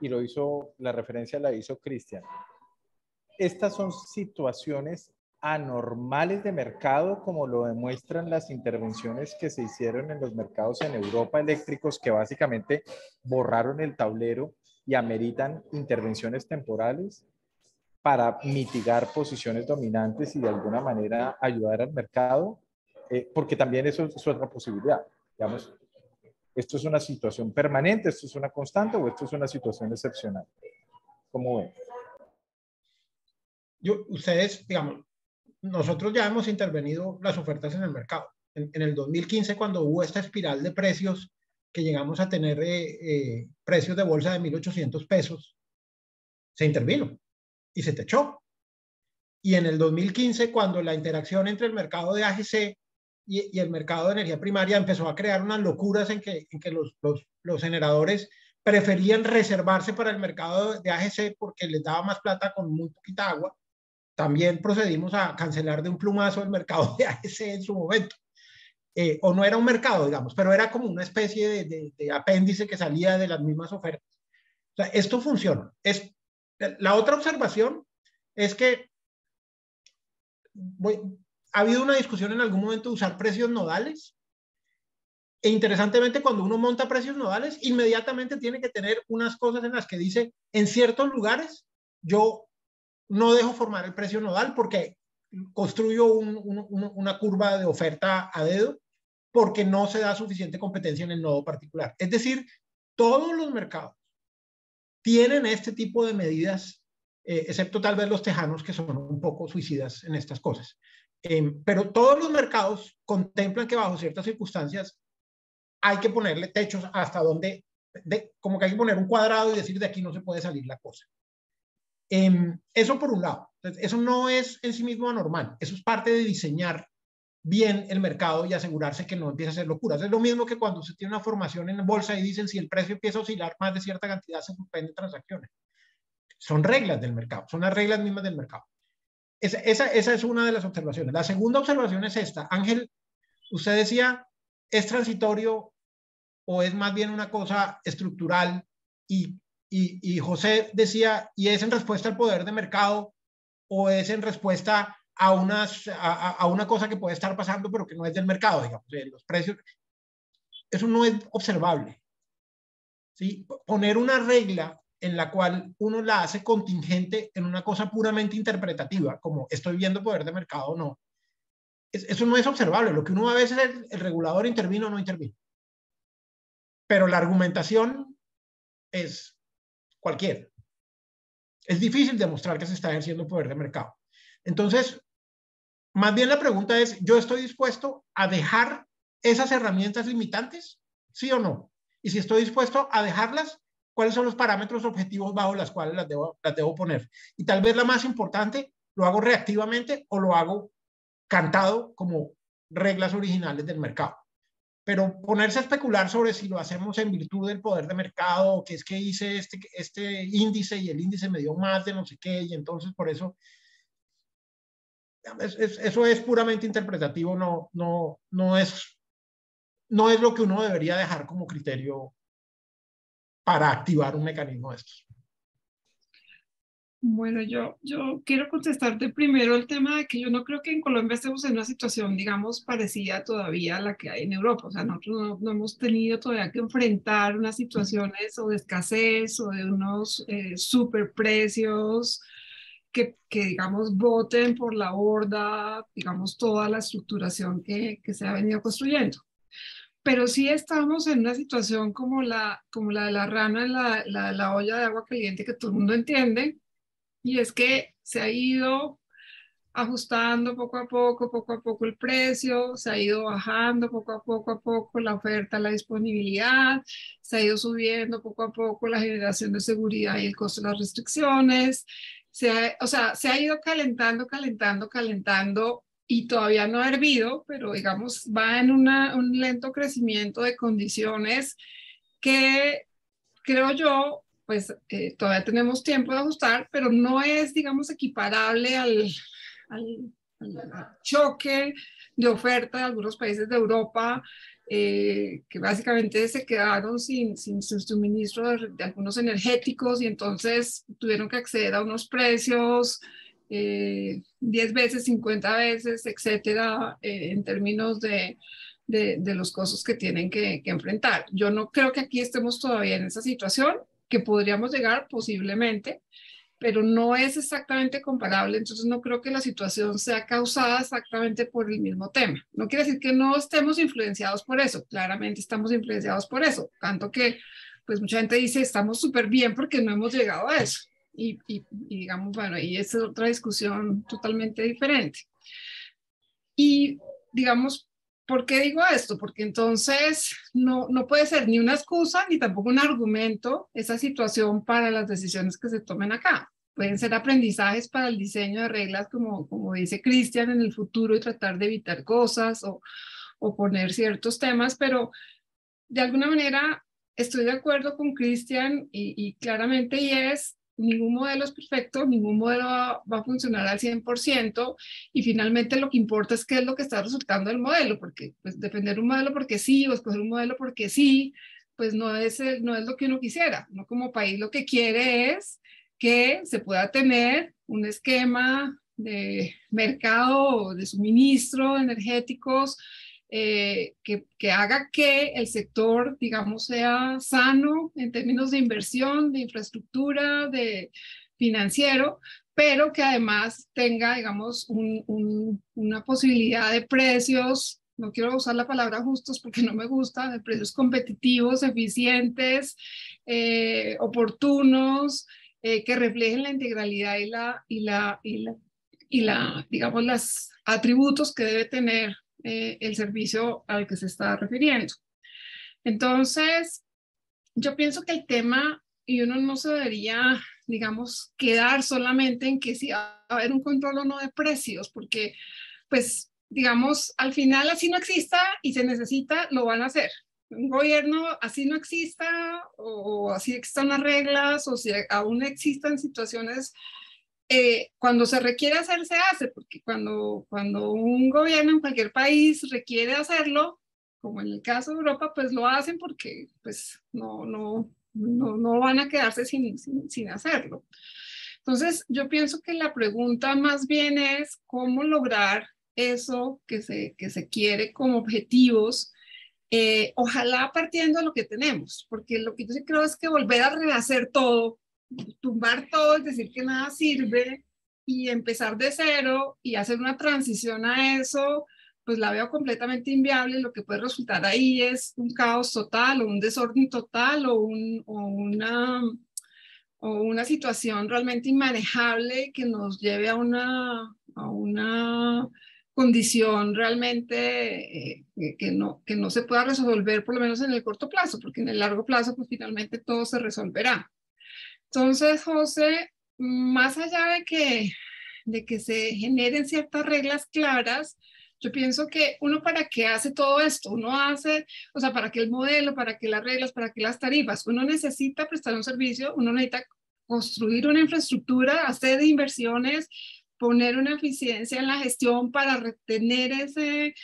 Speaker 1: y la referencia la hizo Cristian. Estas son situaciones anormales de mercado, como lo demuestran las intervenciones que se hicieron en los mercados en Europa eléctricos, que básicamente borraron el tablero y ameritan intervenciones temporales para mitigar posiciones dominantes y de alguna manera ayudar al mercado, porque también eso es otra posibilidad. Digamos, esto es una situación permanente, esto es una constante o esto es una situación excepcional. ¿Cómo ven?
Speaker 2: Ustedes, digamos, nosotros ya hemos intervenido las ofertas en el mercado. En el 2015, cuando hubo esta espiral de precios, que llegamos a tener precios de bolsa de 1.800 pesos, se intervino y se techó. Y en el 2015, cuando la interacción entre el mercado de AGC y el mercado de energía primaria empezó a crear unas locuras en que los generadores preferían reservarse para el mercado de AGC porque les daba más plata con muy poquita agua, también procedimos a cancelar de un plumazo el mercado de AGC en su momento. O no era un mercado, digamos, pero era como una especie de apéndice que salía de las mismas ofertas. O sea, esto funciona. La otra observación es que ha habido una discusión en algún momento de usar precios nodales. E interesantemente, cuando uno monta precios nodales, inmediatamente tiene que tener unas cosas en las que dice, en ciertos lugares, yo no dejo formar el precio nodal porque construyo una curva de oferta a dedo porque no se da suficiente competencia en el nodo particular. Es decir, todos los mercados tienen este tipo de medidas, excepto tal vez los tejanos, que son un poco suicidas en estas cosas. Pero todos los mercados contemplan que bajo ciertas circunstancias hay que ponerle techos hasta donde, como que hay que poner un cuadrado y decir de aquí no se puede salir la cosa. Eso por un lado. Entonces, eso no es en sí mismo anormal. Eso es parte de diseñar bien el mercado y asegurarse que no empiece a hacer locuras. Es lo mismo que cuando se tiene una formación en bolsa y dicen si el precio empieza a oscilar más de cierta cantidad se suspenden transacciones. Son reglas del mercado, son las reglas mismas del mercado. Esa es una de las observaciones. La segunda observación es esta. Ángel, usted decía, ¿es transitorio o es más bien una cosa estructural? Y José decía, ¿y es en respuesta al poder de mercado o es en respuesta a una cosa que puede estar pasando pero que no es del mercado, digamos, los precios? Eso no es observable. ¿Sí? Poner una regla en la cual uno la hace contingente en una cosa puramente interpretativa, como estoy viendo poder de mercado o no, eso no es observable. Lo que uno a veces es el regulador intervino o no intervino. Pero la argumentación es cualquiera. Es difícil demostrar que se está ejerciendo poder de mercado. Entonces, más bien la pregunta es, ¿yo estoy dispuesto a dejar esas herramientas limitantes? ¿Sí o no? Y si estoy dispuesto a dejarlas, ¿cuáles son los parámetros objetivos bajo las cuales las debo poner? Y tal vez la más importante, ¿lo hago reactivamente o lo hago cantado como reglas originales del mercado? Pero ponerse a especular sobre si lo hacemos en virtud del poder de mercado, que es que hice este índice y el índice me dio más de no sé qué, y entonces por eso, eso es puramente interpretativo, no es lo que uno debería dejar como criterio para activar un mecanismo de estos.
Speaker 3: Bueno, yo quiero contestarte primero el tema de que yo no creo que en Colombia estemos en una situación, digamos, parecida todavía a la que hay en Europa. O sea, nosotros no hemos tenido todavía que enfrentar unas situaciones o de escasez o de unos superprecios que, digamos, boten por la borda, digamos, toda la estructuración que se ha venido construyendo. Pero sí estamos en una situación como la de la rana en la olla de agua caliente que todo el mundo entiende. Y es que se ha ido ajustando poco a poco el precio, se ha ido bajando poco a poco la oferta, la disponibilidad, se ha ido subiendo poco a poco la generación de seguridad y el costo de las restricciones. O sea, se ha ido calentando y todavía no ha hervido, pero digamos va en un lento crecimiento de condiciones que creo yo pues todavía tenemos tiempo de ajustar, pero no es, digamos, equiparable al choque de oferta de algunos países de Europa, que básicamente se quedaron sin suministro de algunos energéticos y entonces tuvieron que acceder a unos precios 10 veces, 50 veces, etcétera, en términos de los costos que tienen que enfrentar. Yo no creo que aquí estemos todavía en esa situación, que podríamos llegar posiblemente, pero no es exactamente comparable, entonces no creo que la situación sea causada exactamente por el mismo tema. No quiere decir que no estemos influenciados por eso, claramente estamos influenciados por eso, tanto que pues mucha gente dice estamos súper bien porque no hemos llegado a eso. Y digamos, bueno, y esa es otra discusión totalmente diferente. Y digamos, ¿por qué digo esto? Porque entonces no puede ser ni una excusa ni tampoco un argumento esa situación para las decisiones que se tomen acá. Pueden ser aprendizajes para el diseño de reglas, como dice Cristian, en el futuro y tratar de evitar cosas o poner ciertos temas, pero de alguna manera estoy de acuerdo con Cristian y claramente y es ningún modelo es perfecto, ningún modelo va a funcionar al 100% y finalmente lo que importa es qué es lo que está resultando del modelo, porque pues defender un modelo porque sí o escoger un modelo porque sí, pues no es lo que uno quisiera. Uno como país lo que quiere es que se pueda tener un esquema de mercado de suministro energéticos que haga que el sector, digamos, sea sano en términos de inversión, de infraestructura, de financiero, pero que además tenga, digamos, una posibilidad de precios, no quiero usar la palabra justos porque no me gusta, de precios competitivos, eficientes, oportunos, que reflejen la integralidad digamos, los atributos que debe tener el servicio al que se está refiriendo. Entonces, yo pienso que el tema, y uno no se debería, digamos, quedar solamente en que si va a haber un control o no de precios, porque, pues, digamos, al final así no exista y se necesita, lo van a hacer. Un gobierno así no exista o así existan las reglas o si aún existan situaciones cuando se requiere hacer, se hace, porque cuando un gobierno en cualquier país requiere hacerlo, como en el caso de Europa, pues lo hacen porque pues no van a quedarse sin hacerlo. Entonces, yo pienso que la pregunta más bien es cómo lograr eso que se quiere como objetivos, ojalá partiendo de lo que tenemos, porque lo que yo sí creo es que volver a rehacer todo, tumbar todo, es decir, que nada sirve y empezar de cero y hacer una transición a eso, pues la veo completamente inviable. Lo que puede resultar ahí es un caos total o un desorden total o una situación realmente inmanejable que nos lleve a una condición realmente que no se pueda resolver, por lo menos en el corto plazo, porque en el largo plazo, pues finalmente todo se resolverá. Entonces, José, más allá de que se generen ciertas reglas claras, yo pienso que uno para qué hace todo esto, uno hace, o sea, para qué el modelo, para qué las reglas, para qué las tarifas, uno necesita prestar un servicio, uno necesita construir una infraestructura, hacer inversiones, poner una eficiencia en la gestión para retener ese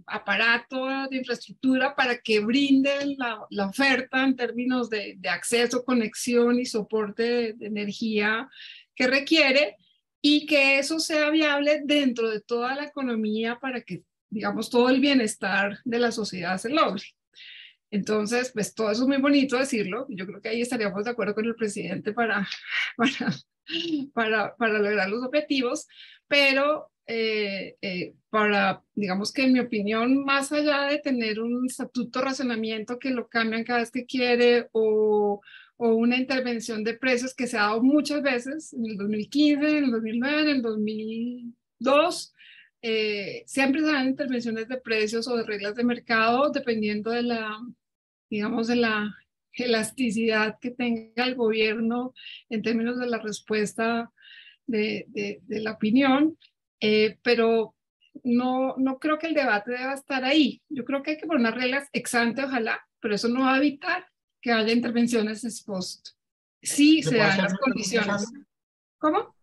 Speaker 3: aparato de infraestructura para que brinden la oferta en términos de acceso, conexión y soporte de energía que requiere y que eso sea viable dentro de toda la economía para que, digamos, todo el bienestar de la sociedad se logre. Entonces, pues todo eso es muy bonito decirlo. Yo creo que ahí estaríamos de acuerdo con el presidente para lograr los objetivos, pero digamos que en mi opinión, más allá de tener un estatuto de racionamiento que lo cambian cada vez que quiere o una intervención de precios que se ha dado muchas veces, en el 2015, en el 2009, en el 2002, siempre se dan intervenciones de precios o de reglas de mercado dependiendo de digamos, de la elasticidad que tenga el gobierno en términos de la respuesta de la opinión, pero no creo que el debate deba estar ahí. Yo creo que hay que poner unas reglas ex ante, ojalá, pero eso no va a evitar que haya intervenciones ex post. Sí se dan las condiciones. ¿Cómo?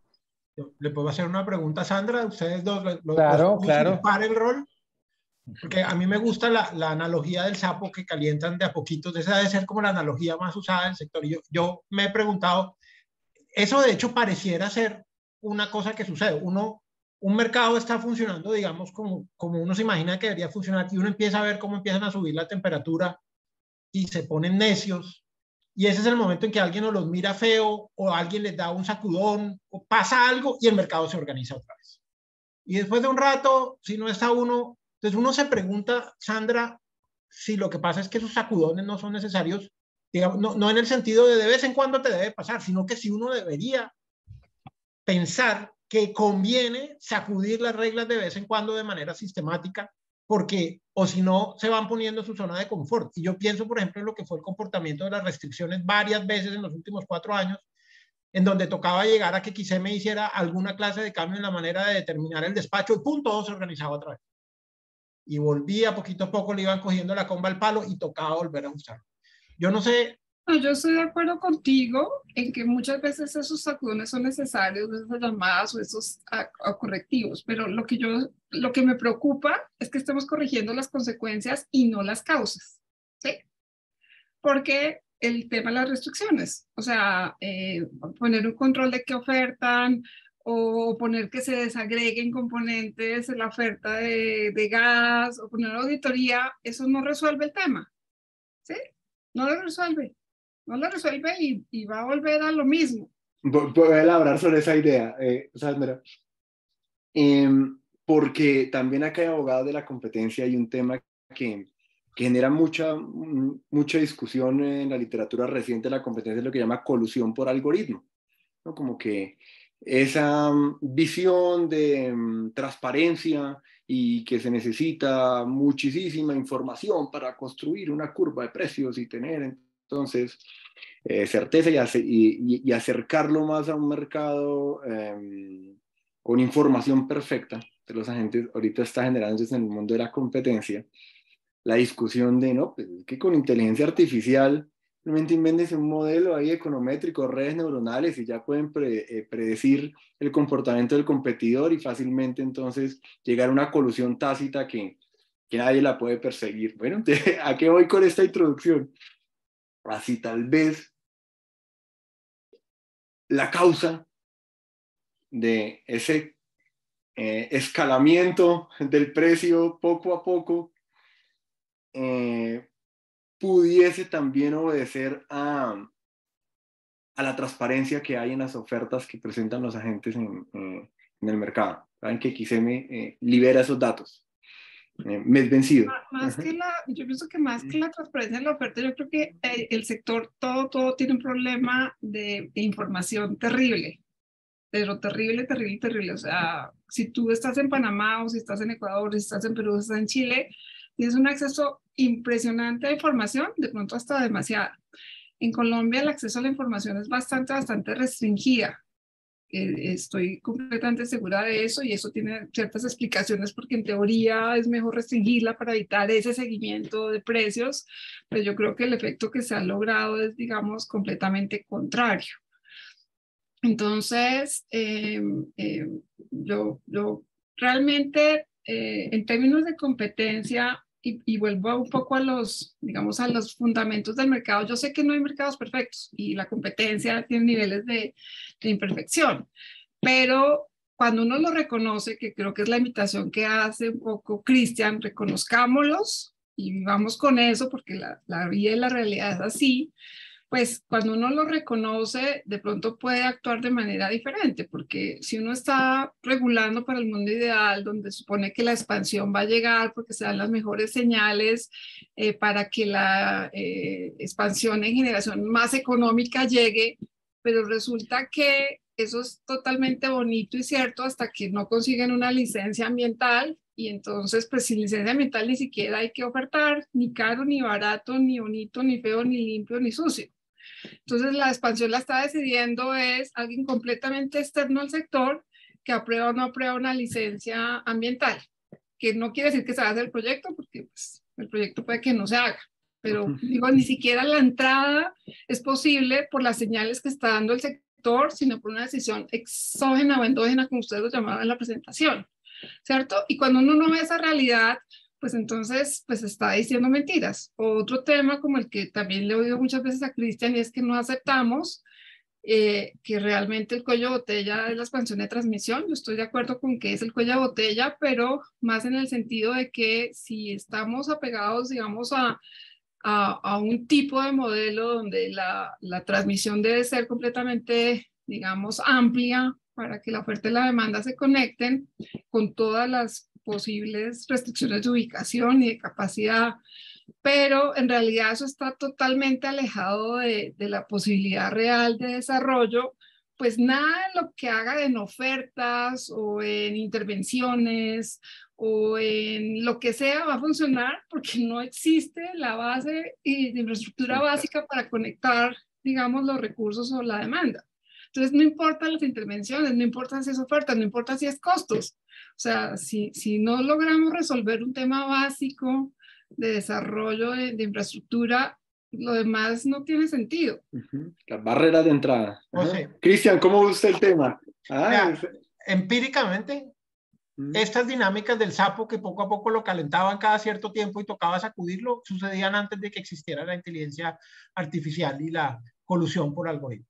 Speaker 2: ¿Le puedo hacer una pregunta a Sandra? ¿Ustedes dos
Speaker 1: claro.
Speaker 2: para el rol? Porque a mí me gusta la analogía del sapo que calientan de a poquitos. Esa debe ser como la analogía más usada del sector. Yo me he preguntado, eso de hecho pareciera ser una cosa que sucede. Un mercado está funcionando, digamos, como uno se imagina que debería funcionar, y uno empieza a ver cómo empiezan a subir la temperatura y se ponen necios, y ese es el momento en que alguien nos los mira feo, o alguien les da un sacudón, o pasa algo, y el mercado se organiza otra vez. Y después de un rato, si no está uno, entonces uno se pregunta, Sandra, si lo que pasa es que esos sacudones no son necesarios, digamos, no en el sentido de vez en cuando te debe pasar, sino que si uno debería pensar que conviene sacudir las reglas de vez en cuando de manera sistemática, porque o si no se van poniendo en su zona de confort. Y yo pienso, por ejemplo, en lo que fue el comportamiento de las restricciones varias veces en los últimos 4 años, en donde tocaba llegar a que quizá me hiciera alguna clase de cambio en la manera de determinar el despacho, y punto, todo se organizaba otra vez. Y volvía, poquito a poco le iban cogiendo la comba al palo y tocaba volver a ajustarlo. Yo no sé.
Speaker 3: No, yo estoy de acuerdo contigo en que muchas veces esos sacudones son necesarios, esas llamadas o esos correctivos, pero lo que me preocupa es que estemos corrigiendo las consecuencias y no las causas, ¿sí? Porque el tema de las restricciones, o sea, poner un control de qué ofertan, o poner que se desagreguen componentes en la oferta de gas, o poner auditoría, eso no resuelve el tema, ¿sí? No lo resuelve. No lo resuelve y va a volver a lo mismo.
Speaker 4: Voy a elaborar sobre esa idea, Sandra. Porque también acá hay abogados de la competencia, hay un tema que genera mucha discusión en la literatura reciente de la competencia, es lo que llama colusión por algoritmo, ¿no? Como que esa visión de transparencia y que se necesita muchísima información para construir una curva de precios y tener entonces certeza y acercarlo más a un mercado con información perfecta de los agentes. Ahorita está generándose en el mundo de la competencia la discusión de, no, pues es que con inteligencia artificial realmente inventes un modelo ahí econométrico, redes neuronales, y ya pueden predecir el comportamiento del competidor y fácilmente entonces llegar a una colusión tácita que nadie la puede perseguir. Bueno, ¿a qué voy con esta introducción? Así tal vez la causa de ese escalamiento del precio poco a poco pudiese también obedecer a la transparencia que hay en las ofertas que presentan los agentes en el mercado. Saben que XM libera esos datos. Mes vencido.
Speaker 3: Yo pienso que más que la transparencia en la oferta, yo creo que el sector todo tiene un problema de información terrible, pero terrible. O sea, si tú estás en Panamá o si estás en Ecuador, si estás en Perú, si estás en Chile, tienes un acceso impresionante a información, de pronto hasta demasiada. En Colombia el acceso a la información es bastante restringida. Estoy completamente segura de eso, y eso tiene ciertas explicaciones, porque en teoría es mejor restringirla para evitar ese seguimiento de precios, pero yo creo que el efecto que se ha logrado es, digamos, completamente contrario. Entonces, yo realmente, en términos de competencia, y vuelvo un poco a los fundamentos del mercado, yo sé que no hay mercados perfectos y la competencia tiene niveles de imperfección, pero cuando uno lo reconoce, que creo que es la invitación que hace un poco Cristian, reconozcámoslos y vivamos con eso, porque la vida y la realidad es así. Pues cuando uno lo reconoce, de pronto puede actuar de manera diferente, porque si uno está regulando para el mundo ideal, donde supone que la expansión va a llegar porque se dan las mejores señales para que la expansión en generación más económica llegue, pero resulta que eso es totalmente bonito y cierto hasta que no consiguen una licencia ambiental, y entonces pues sin licencia ambiental ni siquiera hay que ofertar, ni caro, ni barato, ni bonito, ni feo, ni limpio, ni sucio. Entonces la expansión la está decidiendo es alguien completamente externo al sector que aprueba o no aprueba una licencia ambiental, que no quiere decir que se va a hacer el proyecto, porque pues, el proyecto puede que no se haga, pero digo, ni siquiera la entrada es posible por las señales que está dando el sector, sino por una decisión exógena o endógena, como ustedes lo llamaban en la presentación, ¿cierto? Y cuando uno no ve esa realidad, pues entonces pues está diciendo mentiras. Otro tema como el que también le he oído muchas veces a Cristian, y es que no aceptamos que realmente el cuello de botella es la expansión de transmisión. Yo estoy de acuerdo con que es el cuello de botella, pero más en el sentido de que si estamos apegados, digamos, a un tipo de modelo donde la transmisión debe ser completamente, digamos, amplia para que la oferta y la demanda se conecten con todas las posibles restricciones de ubicación y de capacidad, pero en realidad eso está totalmente alejado de la posibilidad real de desarrollo. Pues nada de lo que haga en ofertas o en intervenciones o en lo que sea va a funcionar porque no existe la base de infraestructura básica para conectar, digamos, los recursos o la demanda. Entonces, no importa las intervenciones, no importa si es oferta, no importa si es costos. O sea, si no logramos resolver un tema básico de desarrollo de infraestructura, lo demás no tiene sentido.
Speaker 4: Las barreras de entrada.
Speaker 2: José.
Speaker 4: Cristian, ¿cómo ve usted el tema?
Speaker 2: Vea, empíricamente, estas dinámicas del sapo que poco a poco lo calentaban cada cierto tiempo y tocaba sacudirlo, sucedían antes de que existiera la inteligencia artificial y la colusión por algoritmos.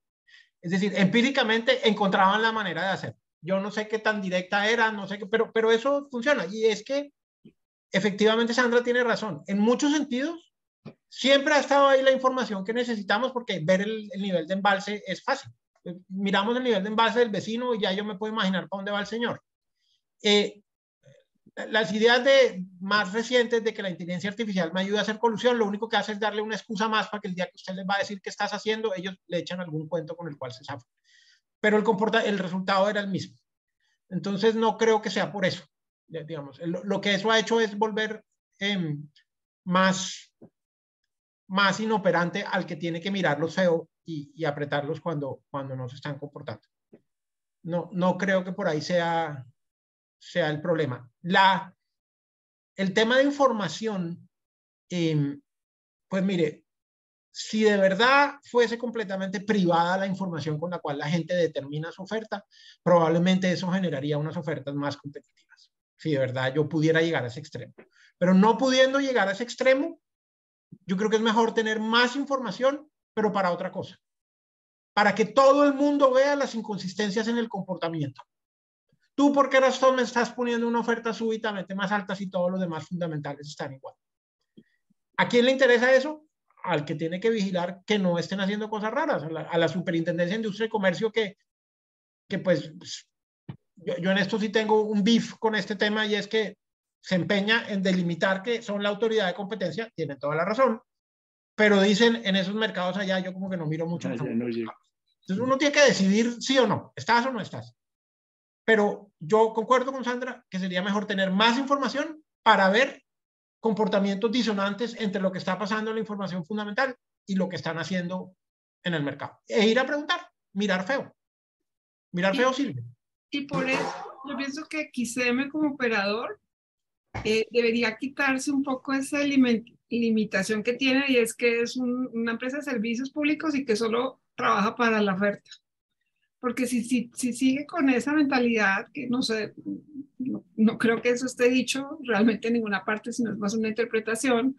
Speaker 2: Es decir, empíricamente encontraban la manera de hacer. Yo no sé qué tan directa era, no sé qué, pero eso funciona. Y es que efectivamente Sandra tiene razón. En muchos sentidos, siempre ha estado ahí la información que necesitamos porque ver el nivel de embalse es fácil. Miramos el nivel de embalse del vecino y ya yo me puedo imaginar para dónde va el señor. Las ideas más recientes de que la inteligencia artificial me ayuda a hacer colusión, lo único que hace es darle una excusa más para que el día que usted les va a decir qué estás haciendo, ellos le echan algún cuento con el cual se zafan. Pero el resultado era el mismo. Entonces no creo que sea por eso. Digamos, lo que eso ha hecho es volver más inoperante al que tiene que mirarlos feo y apretarlos cuando no se están comportando. No creo que por ahí sea el problema. El tema de información, pues mire, si de verdad fuese completamente privada la información con la cual la gente determina su oferta, probablemente eso generaría unas ofertas más competitivas. Si de verdad yo pudiera llegar a ese extremo. Pero no pudiendo llegar a ese extremo, yo creo que es mejor tener más información, pero para otra cosa. Para que todo el mundo vea las inconsistencias en el comportamiento. ¿Tú por qué razón me estás poniendo una oferta súbitamente más alta si todos los demás fundamentales están igual? ¿A quién le interesa eso? Al que tiene que vigilar que no estén haciendo cosas raras, a la Superintendencia de Industria y Comercio que pues yo en esto sí tengo un beef con este tema y es que se empeña en delimitar que son la autoridad de competencia, tienen toda la razón, pero dicen en esos mercados allá, yo como que no miro mucho. Entonces uno tiene que decidir sí o no, estás o no estás. Pero yo concuerdo con Sandra que sería mejor tener más información para ver comportamientos disonantes entre lo que está pasando en la información fundamental y lo que están haciendo en el mercado. E ir a preguntar, mirar feo. Mirar feo sirve.
Speaker 3: Y por eso yo pienso que XM como operador debería quitarse un poco esa limitación que tiene y es que es una empresa de servicios públicos y que solo trabaja para la oferta. Porque si sigue con esa mentalidad, que no sé, no creo que eso esté dicho realmente en ninguna parte, sino es más una interpretación,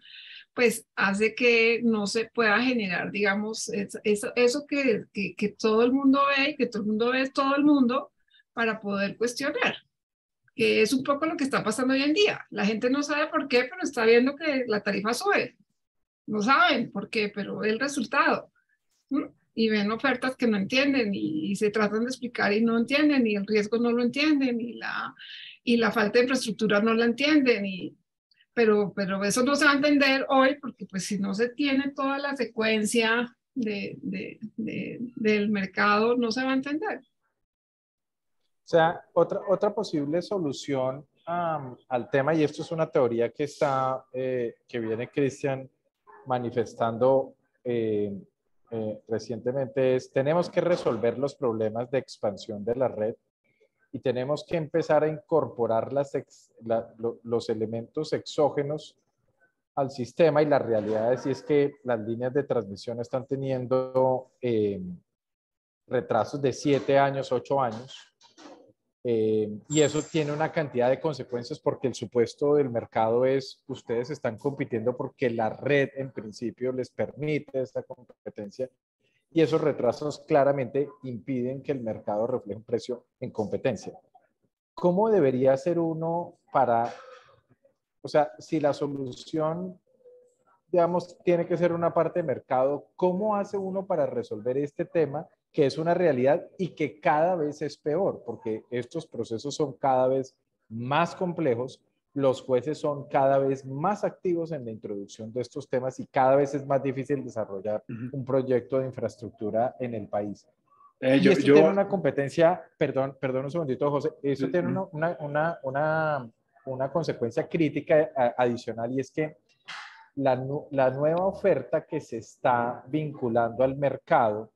Speaker 3: pues hace que no se pueda generar, digamos, eso que todo el mundo ve y que todo el mundo ve todo el mundo para poder cuestionar, que es un poco lo que está pasando hoy en día. La gente no sabe por qué, pero está viendo que la tarifa sube. No saben por qué, pero el resultado. Y ven ofertas que no entienden y se tratan de explicar y no entienden y el riesgo no lo entienden y la falta de infraestructura no la entienden pero eso no se va a entender hoy porque pues si no se tiene toda la secuencia del mercado no se va a entender.
Speaker 1: O sea, otra posible solución al tema, y esto es una teoría que que viene Cristian manifestando recientemente, tenemos que resolver los problemas de expansión de la red y tenemos que empezar a incorporar los elementos exógenos al sistema, y la realidad es que las líneas de transmisión están teniendo retrasos de 7 años, 8 años. Y eso tiene una cantidad de consecuencias porque el supuesto del mercado es ustedes están compitiendo porque la red en principio les permite esta competencia y esos retrasos claramente impiden que el mercado refleje un precio en competencia. ¿Cómo debería hacer uno para, o sea, si la solución, digamos, tiene que ser una parte de mercado, ¿cómo hace uno para resolver este tema que es una realidad y que cada vez es peor? Porque estos procesos son cada vez más complejos, los jueces son cada vez más activos en la introducción de estos temas y cada vez es más difícil desarrollar un proyecto de infraestructura en el país. Y esto tiene una competencia, perdón un segundito, José, esto tiene una consecuencia crítica adicional, y es que la nueva oferta que se está vinculando al mercado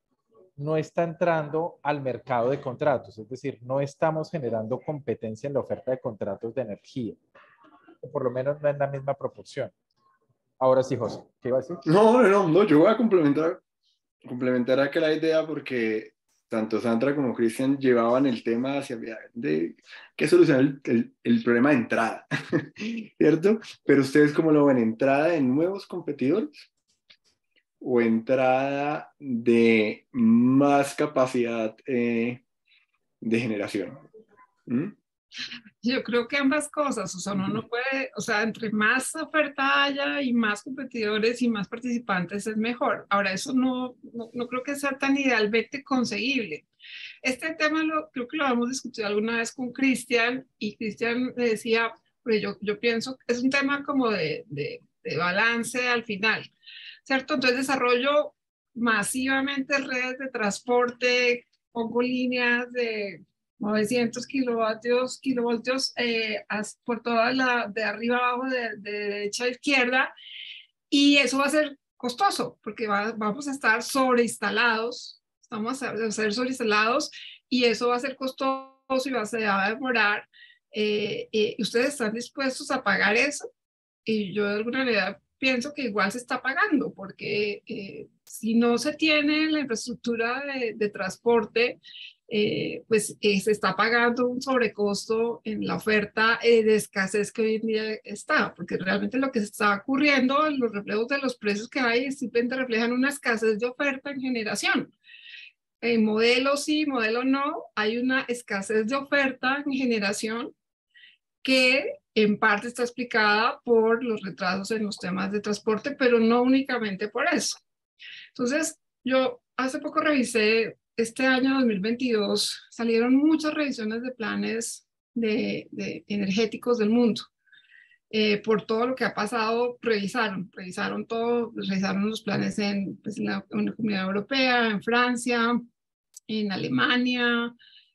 Speaker 1: no está entrando al mercado de contratos, es decir, no estamos generando competencia en la oferta de contratos de energía, o por lo menos no en la misma proporción. Ahora sí, José, ¿qué iba a decir?
Speaker 4: No, yo voy a complementar acá la idea, porque tanto Sandra como Cristian llevaban el tema hacia de qué solucionar el problema de entrada, ¿cierto? Pero ustedes, ¿cómo lo ven? ¿Entrada de nuevos competidores o entrada de más capacidad de generación? ¿Mm?
Speaker 3: Yo creo que ambas cosas, o sea, uno no puede, o sea, entre más oferta haya y más competidores y más participantes es mejor. Ahora, eso no creo que sea tan idealmente conseguible. Este tema creo que lo hemos discutido alguna vez con Cristian, y Cristian me decía, porque yo pienso que es un tema como de balance al final, ¿cierto? Entonces desarrollo masivamente redes de transporte, pongo líneas de 900 kilovoltios por toda de arriba abajo, de derecha a izquierda, y eso va a ser costoso porque vamos a estar sobreinstalados, vamos a ser sobreinstalados, y eso va a ser costoso y va a demorar. ¿Ustedes están dispuestos a pagar eso? Y yo de alguna manera pienso que igual se está pagando, porque si no se tiene la infraestructura de transporte, pues se está pagando un sobrecosto en la oferta de escasez que hoy en día está, porque realmente lo que está ocurriendo en los reflejos de los precios que hay simplemente reflejan una escasez de oferta en generación. En modelo sí, modelo no, hay una escasez de oferta en generación que en parte está explicada por los retrasos en los temas de transporte, pero no únicamente por eso. Entonces, yo hace poco revisé, este año 2022, salieron muchas revisiones de planes de energéticos del mundo. Por todo lo que ha pasado, revisaron todo, revisaron los planes en la Comunidad Europea, en Francia, en Alemania,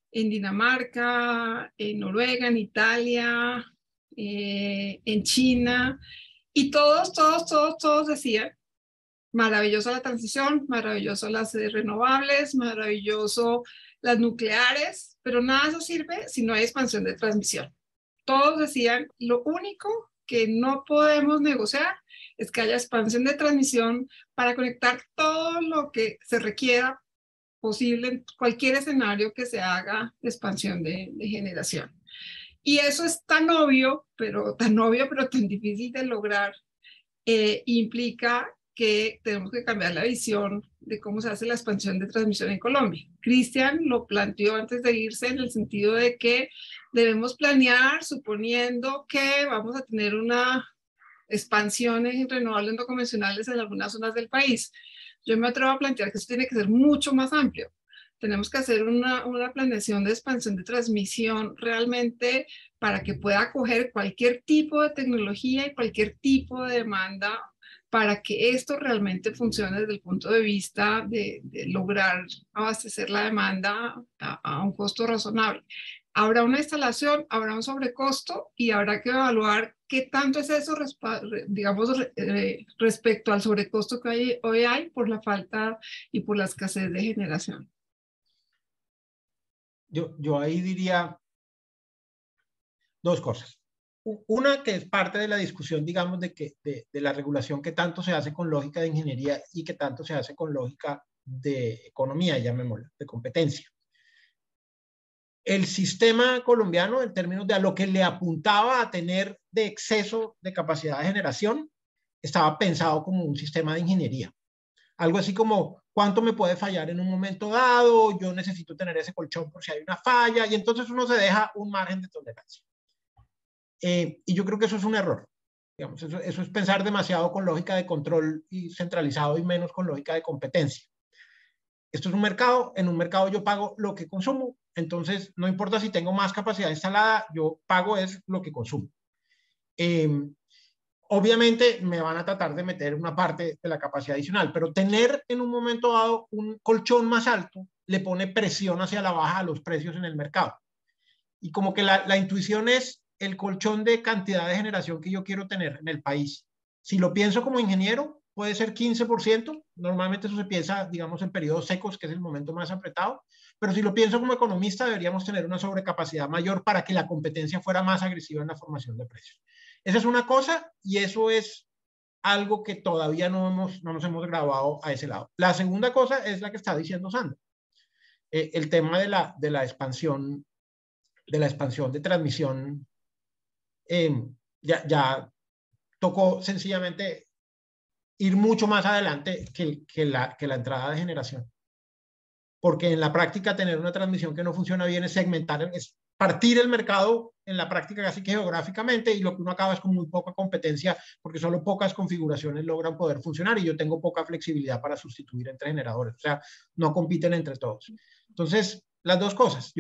Speaker 3: en Dinamarca, en Noruega, en Italia, en China, y todos decían, maravillosa la transición, maravilloso las renovables, maravilloso las nucleares, pero nada de eso sirve si no hay expansión de transmisión. Todos decían, lo único que no podemos negociar es que haya expansión de transmisión para conectar todo lo que se requiera posible en cualquier escenario que se haga de expansión de generación. Y eso es tan obvio, pero tan difícil de lograr, implica que tenemos que cambiar la visión de cómo se hace la expansión de transmisión en Colombia. Cristian lo planteó antes de irse, en el sentido de que debemos planear suponiendo que vamos a tener una expansión en renovables no convencionales en algunas zonas del país. Yo me atrevo a plantear que eso tiene que ser mucho más amplio. Tenemos que hacer una planeación de expansión de transmisión realmente para que pueda acoger cualquier tipo de tecnología y cualquier tipo de demanda, para que esto realmente funcione desde el punto de vista de lograr abastecer la demanda a un costo razonable. Habrá una instalación, habrá un sobrecosto, y habrá que evaluar qué tanto es eso, digamos, respecto al sobrecosto que hoy hay por la falta y por la escasez de generación.
Speaker 2: Yo ahí diría dos cosas. Una, que es parte de la discusión, digamos, de la regulación, que tanto se hace con lógica de ingeniería y que tanto se hace con lógica de economía, llamémosla, de competencia. El sistema colombiano, en términos de a lo que le apuntaba a tener de exceso de capacidad de generación, estaba pensado como un sistema de ingeniería. Algo así como, ¿cuánto me puede fallar en un momento dado? Yo necesito tener ese colchón por si hay una falla, y entonces uno se deja un margen de tolerancia. Y yo creo que eso es un error. Digamos, eso es pensar demasiado con lógica de control y centralizado y menos con lógica de competencia. Esto es un mercado, en un mercado yo pago lo que consumo, entonces no importa si tengo más capacidad instalada, yo pago es lo que consumo. Obviamente me van a tratar de meter una parte de la capacidad adicional, pero tener en un momento dado un colchón más alto le pone presión hacia la baja a los precios en el mercado. Y como que la intuición es el colchón de cantidad de generación que yo quiero tener en el país. Si lo pienso como ingeniero, puede ser 15%. Normalmente eso se piensa, digamos, en periodos secos, que es el momento más apretado. Pero si lo pienso como economista, deberíamos tener una sobrecapacidad mayor para que la competencia fuera más agresiva en la formación de precios. Esa es una cosa, y eso es algo que todavía no nos hemos grabado a ese lado. La segunda cosa es la que está diciendo Sandra. El tema de la expansión de transmisión, ya tocó sencillamente ir mucho más adelante que la entrada de generación. Porque en la práctica tener una transmisión que no funciona bien es segmentar, es partir el mercado en la práctica casi que geográficamente, y lo que uno acaba es con muy poca competencia, porque solo pocas configuraciones logran poder funcionar y yo tengo poca flexibilidad para sustituir entre generadores. O sea, no compiten entre todos. Entonces, las dos cosas.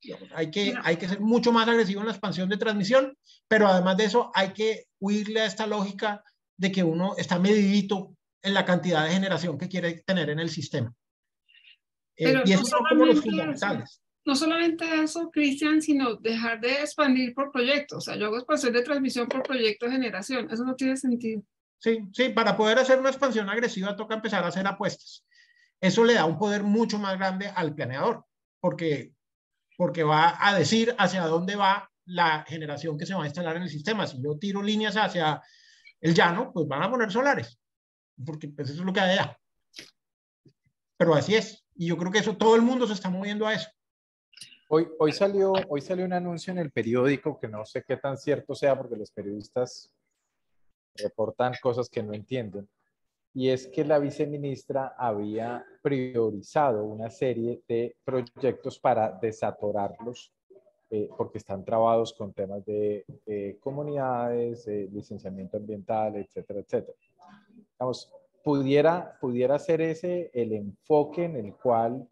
Speaker 2: Digamos, hay que ser mucho más agresivo en la expansión de transmisión, pero además de eso hay que huirle a esta lógica de que uno está medidito en la cantidad de generación que quiere tener en el sistema.
Speaker 3: Pero
Speaker 2: y
Speaker 3: no
Speaker 2: esos son como los
Speaker 3: solamente
Speaker 2: fundamentales.
Speaker 3: eso, no solamente eso, Cristian, sino dejar de expandir por proyecto. O sea, yo hago expansión de transmisión por proyecto de generación. Eso no tiene sentido.
Speaker 2: Sí, sí, para poder hacer una expansión agresiva toca empezar a hacer apuestas. Eso le da un poder mucho más grande al planeador, porque va a decir hacia dónde va la generación que se va a instalar en el sistema. Si yo tiro líneas hacia el llano, pues van a poner solares, porque pues eso es lo que hay allá. Pero así es, y yo creo que eso, todo el mundo se está moviendo a eso.
Speaker 1: Hoy salió un anuncio en el periódico que no sé qué tan cierto sea porque los periodistas reportan cosas que no entienden. Y es que la viceministra había priorizado una serie de proyectos para desatorarlos porque están trabados con temas de comunidades, licenciamiento ambiental, etcétera, etcétera. Vamos, pudiera ser ese el enfoque en el cual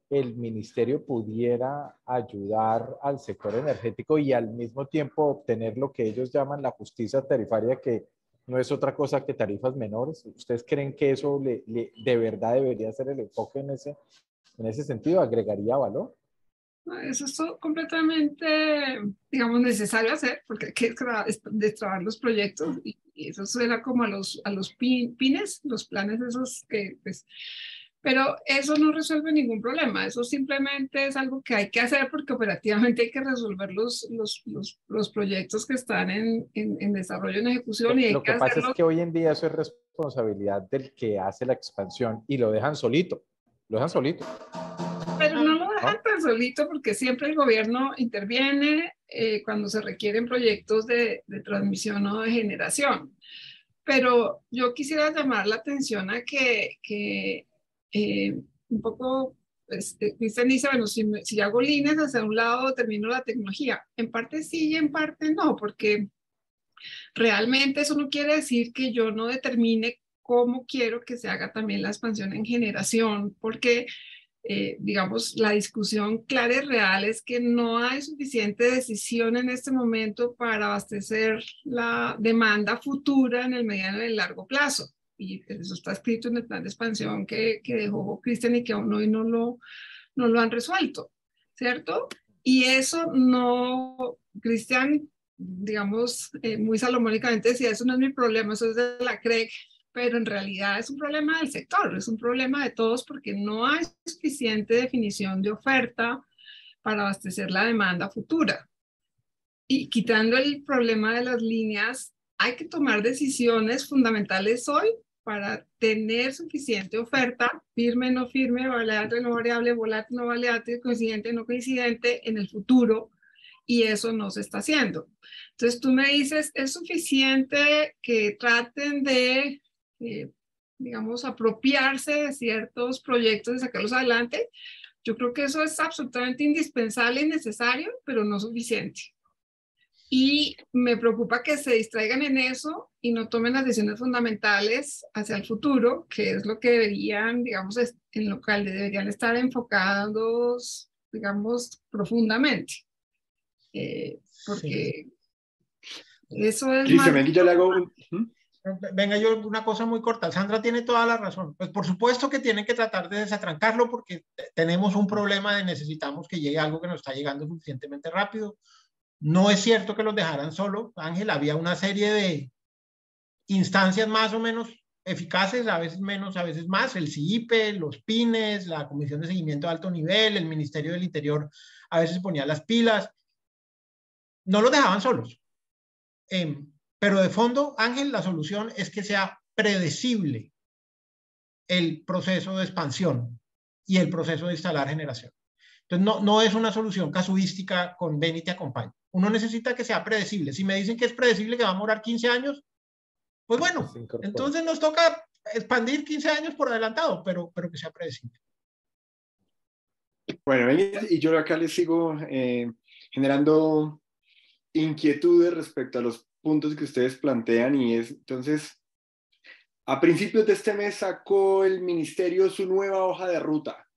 Speaker 1: el ministerio pudiera ayudar al sector energético y al mismo tiempo obtener lo que ellos llaman la justicia tarifaria, que no es otra cosa que tarifas menores. ¿Ustedes creen que eso de verdad debería ser el enfoque en ese sentido? ¿Agregaría valor?
Speaker 3: Eso es completamente, digamos, necesario hacer, porque hay que destrabar los proyectos, y eso suena como a los pines, los planes esos que, pues, pero eso no resuelve ningún problema. Eso simplemente es algo que hay que hacer porque operativamente hay que resolver los proyectos que están en desarrollo, en ejecución, y hay
Speaker 1: Lo
Speaker 3: que
Speaker 1: que pasa es
Speaker 3: hacerlo.
Speaker 1: que hoy en día eso es responsabilidad del que hace la expansión y lo dejan solito. Lo dejan solito.
Speaker 3: Pero no lo dejan
Speaker 1: ¿No?
Speaker 3: tan solito, porque siempre el gobierno interviene cuando se requieren proyectos de transmisión o de generación. Pero yo quisiera llamar la atención a que un poco, pues, Cristian dice, bueno, si hago líneas hacia un lado, termino la tecnología. En parte sí y en parte no, porque realmente eso no quiere decir que yo no determine cómo quiero que se haga también la expansión en generación, porque digamos, la discusión clara y real es que no hay suficiente decisión en este momento para abastecer la demanda futura en el mediano y el largo plazo. Y eso está escrito en el plan de expansión que dejó Cristian, y que aún hoy no lo han resuelto, ¿cierto? Y eso no, Cristian, digamos, muy salomónicamente decía, eso no es mi problema, eso es de la CREC, pero en realidad es un problema del sector, es un problema de todos, porque no hay suficiente definición de oferta para abastecer la demanda futura. Y quitando el problema de las líneas, hay que tomar decisiones fundamentales hoy para tener suficiente oferta, firme, no firme, variable, no variable, volátil, no volátil, coincidente, no coincidente, en el futuro, y eso no se está haciendo. Entonces tú me dices, ¿es suficiente que traten de digamos, apropiarse de ciertos proyectos y sacarlos adelante. Yo creo que eso es absolutamente indispensable y necesario, pero no suficiente. Y me preocupa que se distraigan en eso y no tomen las decisiones fundamentales hacia el futuro, que es lo que deberían, digamos, en lo cual deberían estar enfocados, digamos, profundamente. Porque eso es
Speaker 4: Cristian,
Speaker 3: más...
Speaker 4: aquí yo le hago un...
Speaker 2: Venga, yo una cosa muy corta. Sandra tiene toda la razón. Pues por supuesto que tienen que tratar de desatrancarlo porque tenemos un problema de necesitamos que llegue algo que nos está llegando suficientemente rápido. No es cierto que los dejaran solo, Ángel, había una serie de instancias más o menos eficaces, a veces menos, a veces más, el CIIPE, los PINES, la Comisión de Seguimiento de Alto Nivel, el Ministerio del Interior a veces ponía las pilas, no los dejaban solos. Pero de fondo, Ángel, la solución es que sea predecible el proceso de expansión y el proceso de instalar generación. Entonces, no es una solución casuística con ven y te acompaño. Uno necesita que sea predecible. Si me dicen que es predecible que va a demorar 15 años, pues bueno, entonces nos toca expandir 15 años por adelantado, pero que sea predecible.
Speaker 4: Bueno, y yo acá les sigo generando inquietudes respecto a los puntos que ustedes plantean y es, entonces, a principios de este mes sacó el ministerio su nueva hoja de ruta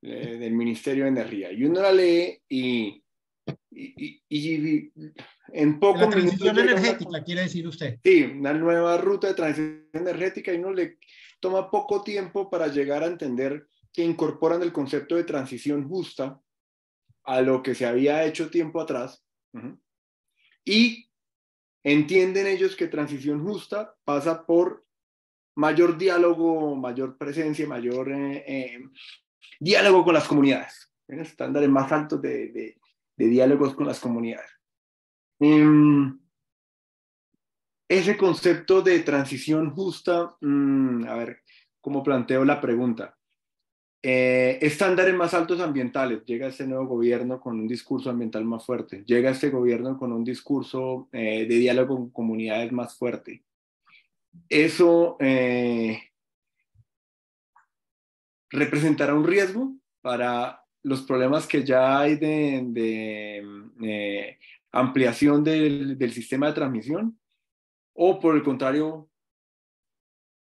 Speaker 4: del Ministerio de Energía y uno la lee y en pocos
Speaker 2: La transición
Speaker 4: minutos
Speaker 2: energética, quiere decir usted.
Speaker 4: Sí, una nueva ruta de transición energética y uno le toma poco tiempo para llegar a entender que incorporan el concepto de transición justa a lo que se había hecho tiempo atrás. Y entienden ellos que transición justa pasa por mayor diálogo, mayor presencia, mayor diálogo con las comunidades, estándares más altos de diálogos con las comunidades. Ese concepto de transición justa, a ver, ¿cómo planteo la pregunta? Estándares más altos ambientales. Llega este nuevo gobierno con un discurso ambiental más fuerte. Llega este gobierno con un discurso de diálogo con comunidades más fuerte. Eso representará un riesgo para los problemas que ya hay de ampliación del sistema de transmisión. O por el contrario,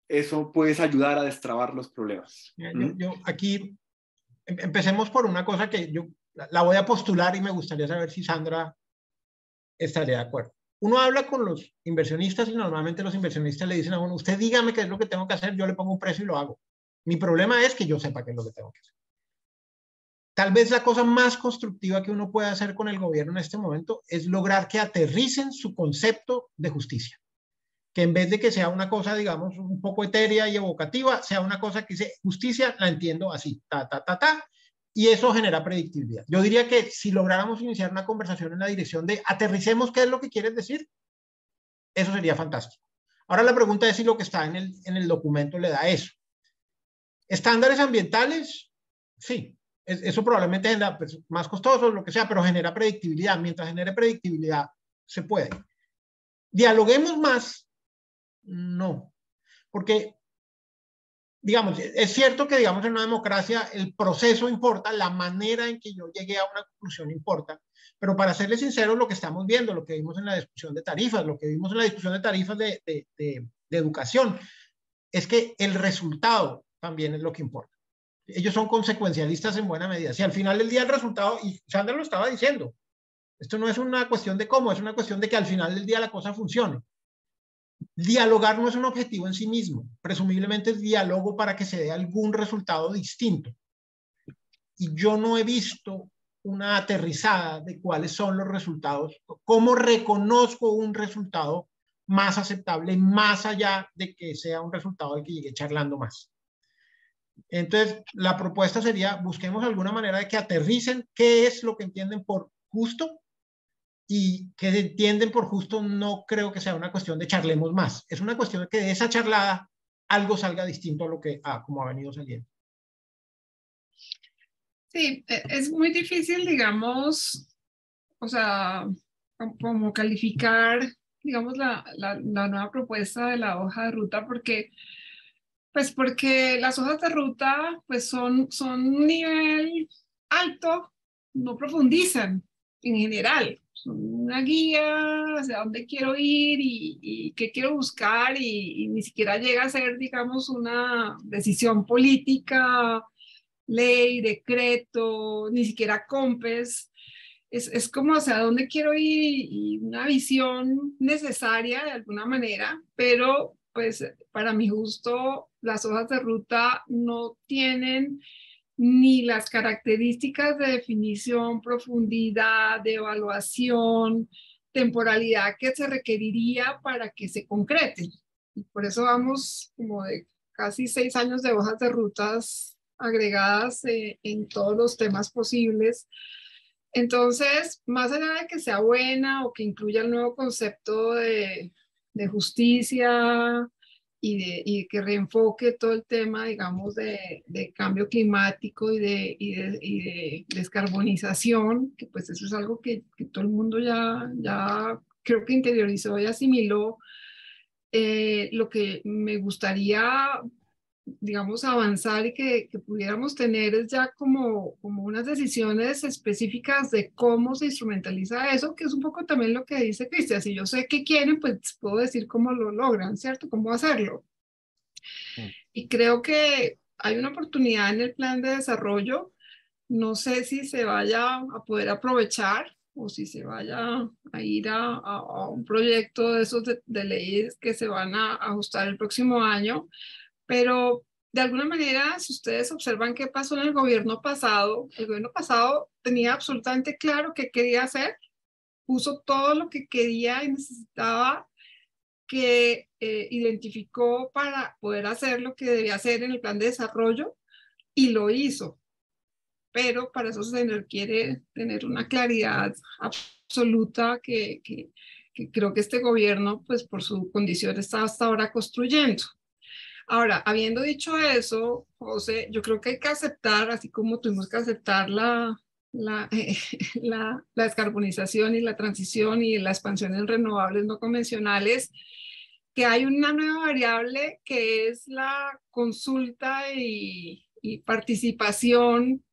Speaker 4: eso puede ayudar a destrabar los problemas.
Speaker 2: Yo aquí empecemos por una cosa que yo la voy a postular y me gustaría saber si Sandra estaría de acuerdo. Uno habla con los inversionistas y normalmente los inversionistas le dicen a uno, usted dígame qué es lo que tengo que hacer, yo le pongo un precio y lo hago. Mi problema es que yo sepa qué es lo que tengo que hacer. Tal vez la cosa más constructiva que uno puede hacer con el gobierno en este momento es lograr que aterricen su concepto de justicia. Que en vez de que sea una cosa, digamos, un poco etérea y evocativa, sea una cosa que dice justicia, la entiendo así, y eso genera predictibilidad. Yo diría que si lográramos iniciar una conversación en la dirección de aterricemos qué es lo que quieres decir, eso sería fantástico. Ahora la pregunta es si lo que está en el documento le da eso. Estándares ambientales, sí, eso probablemente genera pues, más costoso, lo que sea, pero genera predictibilidad. Mientras genere predictibilidad, se puede. Dialoguemos más, no, porque, digamos, es cierto que, digamos, en una democracia el proceso importa, la manera en que yo llegué a una conclusión importa, pero para serles sinceros, lo que estamos viendo, lo que vimos en la discusión de tarifas, lo que vimos en la discusión de tarifas de educación, es que el resultado también es lo que importa. Ellos son consecuencialistas en buena medida. Si al final del día el resultado, y Sandra lo estaba diciendo, esto no es una cuestión de cómo, es una cuestión de que al final del día la cosa funcione. Dialogar no es un objetivo en sí mismo, presumiblemente es diálogo para que se dé algún resultado distinto. Y yo no he visto una aterrizada de cuáles son los resultados, cómo reconozco un resultado más aceptable, más allá de que sea un resultado del que llegué charlando más. Entonces, la propuesta sería, busquemos alguna manera de que aterricen qué es lo que entienden por justo y que entienden por justo no creo que sea una cuestión de charlemos más. Es una cuestión de que de esa charlada algo salga distinto a lo que como ha venido saliendo.
Speaker 3: Sí, es muy difícil, digamos, o sea, como calificar, digamos, la nueva propuesta de la hoja de ruta, porque Pues porque las hojas de ruta pues son un nivel alto, no profundizan en general. Son una guía hacia dónde quiero ir y qué quiero buscar y ni siquiera llega a ser, digamos, una decisión política, ley, decreto, ni siquiera COMPES. Es como hacia dónde quiero ir y una visión necesaria de alguna manera, pero pues para mi gusto las hojas de ruta no tienen ni las características de definición, profundidad, de evaluación, temporalidad que se requeriría para que se concreten. Y por eso vamos como de casi 6 años de hojas de rutas agregadas en todos los temas posibles. Entonces, más allá de que sea buena o que incluya el nuevo concepto de justicia y que reenfoque todo el tema, digamos, de cambio climático y de descarbonización, que pues eso es algo que todo el mundo ya creo que interiorizó y asimiló. Lo que me gustaría, digamos, avanzar y que pudiéramos tener es ya como unas decisiones específicas de cómo se instrumentaliza eso, que es un poco también lo que dice Cristian. Si yo sé qué quieren, pues puedo decir cómo lo logran, ¿cierto? Cómo hacerlo. Y creo que hay una oportunidad en el plan de desarrollo. No sé si se vaya a poder aprovechar o si se vaya a ir a un proyecto de esos de leyes que se van a ajustar el próximo año. Pero de alguna manera, si ustedes observan qué pasó en el gobierno pasado tenía absolutamente claro qué quería hacer, puso todo lo que quería y necesitaba, que identificó para poder hacer lo que debía hacer en el plan de desarrollo y lo hizo. Pero para eso se requiere tener una claridad absoluta que creo que este gobierno, pues por su condición, está hasta ahora construyendo. Ahora, habiendo dicho eso, José, yo creo que hay que aceptar, así como tuvimos que aceptar la descarbonización y la transición y la expansión en renovables no convencionales, que hay una nueva variable que es la consulta y participación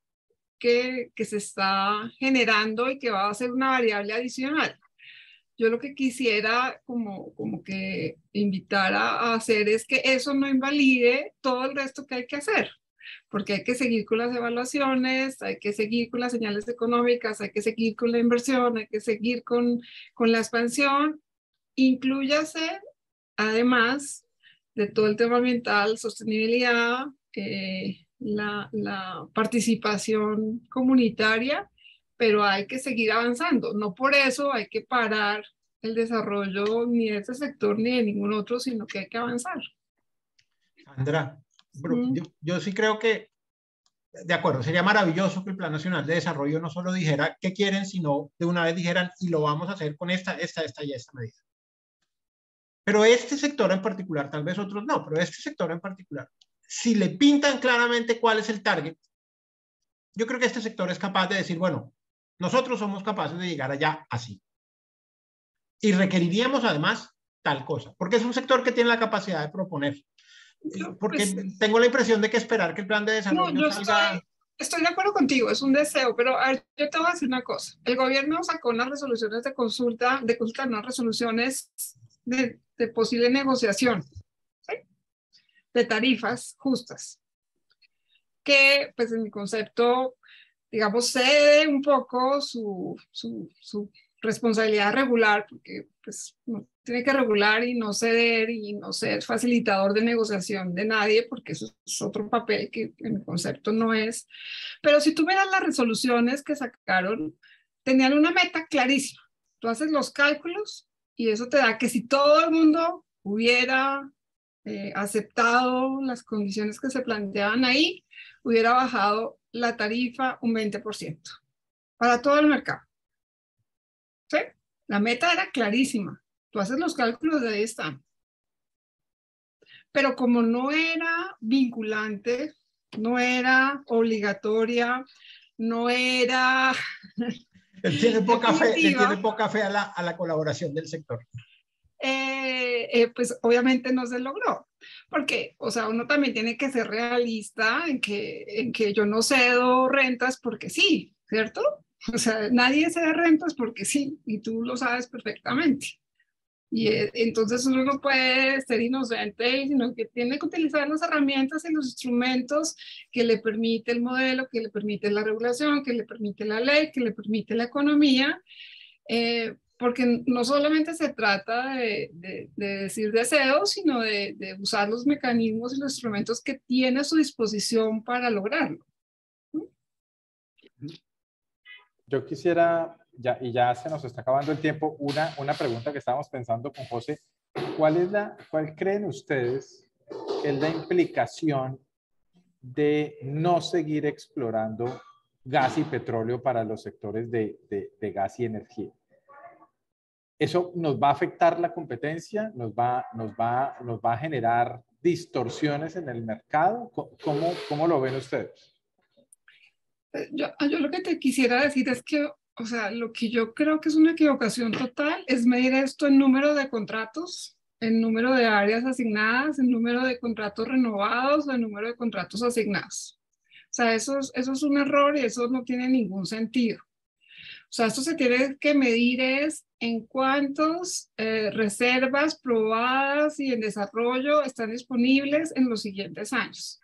Speaker 3: que se está generando y que va a ser una variable adicional. Yo lo que quisiera como que invitar a hacer es que eso no invalide todo el resto que hay que hacer, porque hay que seguir con las evaluaciones, hay que seguir con las señales económicas, hay que seguir con la inversión, hay que seguir con la expansión. Inclúyase, además de todo el tema ambiental, sostenibilidad, la participación comunitaria, pero hay que seguir avanzando. No por eso hay que parar el desarrollo ni de este sector ni de ningún otro, sino que hay que avanzar.
Speaker 2: Sandra, yo sí creo que, de acuerdo, sería maravilloso que el Plan Nacional de Desarrollo no solo dijera qué quieren, sino de una vez dijeran, y lo vamos a hacer con esta y esta medida. Pero este sector en particular, tal vez otros no, pero este sector en particular, si le pintan claramente cuál es el target, yo creo que este sector es capaz de decir, bueno, nosotros somos capaces de llegar allá así. Y requeriríamos además tal cosa, porque es un sector que tiene la capacidad de proponer. Porque pues, tengo la impresión de que esperar que el plan de desarrollo salga...
Speaker 3: Estoy de acuerdo contigo, es un deseo, pero a ver, yo te voy a decir una cosa. El gobierno sacó unas resoluciones de consulta, no, resoluciones de posible negociación, ¿sí? De tarifas justas, que pues en mi concepto, digamos, cede un poco su responsabilidad regular, porque pues no tiene que regular y no ceder y no ser facilitador de negociación de nadie, porque eso es otro papel que en mi concepto no es. Pero si tú miras las resoluciones que sacaron, tenían una meta clarísima. Tú haces los cálculos y eso te da que si todo el mundo hubiera aceptado las condiciones que se planteaban ahí, hubiera bajado la tarifa un 20% para todo el mercado. ¿Sí? La meta era clarísima. Tú haces los cálculos, de ahí están. Pero como no era vinculante, no era obligatoria, no era...
Speaker 2: Él tiene poca fe a la colaboración del sector.
Speaker 3: pues obviamente no se logró. Porque, o sea, uno también tiene que ser realista en que yo no cedo rentas porque sí, ¿cierto? O sea, nadie cede rentas porque sí, y tú lo sabes perfectamente. Y entonces uno no puede ser inocente, sino que tiene que utilizar las herramientas y los instrumentos que le permite el modelo, que le permite la regulación, que le permite la ley, que le permite la economía, porque no solamente se trata de decir deseos, sino de usar los mecanismos y los instrumentos que tiene a su disposición para lograrlo.
Speaker 1: Yo quisiera, y ya se nos está acabando el tiempo, una pregunta que estábamos pensando con José. ¿Cuál creen ustedes es la implicación de no seguir explorando gas y petróleo para los sectores de gas y energía? ¿Eso nos va a afectar la competencia? ¿Nos va a generar distorsiones en el mercado? ¿Cómo lo ven ustedes?
Speaker 3: Yo lo que te quisiera decir es que, o sea, lo que yo creo que es una equivocación total es medir esto en número de contratos, en número de áreas asignadas, en número de contratos renovados o en número de contratos asignados. O sea, eso es un error y eso no tiene ningún sentido. O sea, esto se tiene que medir es en cuántas reservas probadas y en desarrollo están disponibles en los siguientes años.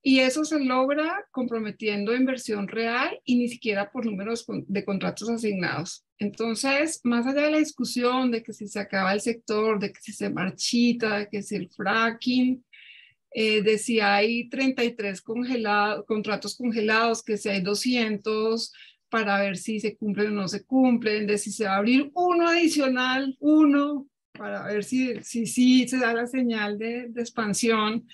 Speaker 3: Y eso se logra comprometiendo inversión real y ni siquiera por números de contratos asignados. Entonces, más allá de la discusión de que si se acaba el sector, de que si se marchita, de que si el fracking, de si hay 33 contratos congelados, que si hay 200 para ver si se cumplen o no se cumplen, de si se va a abrir uno adicional, para ver si se da la señal de expansión.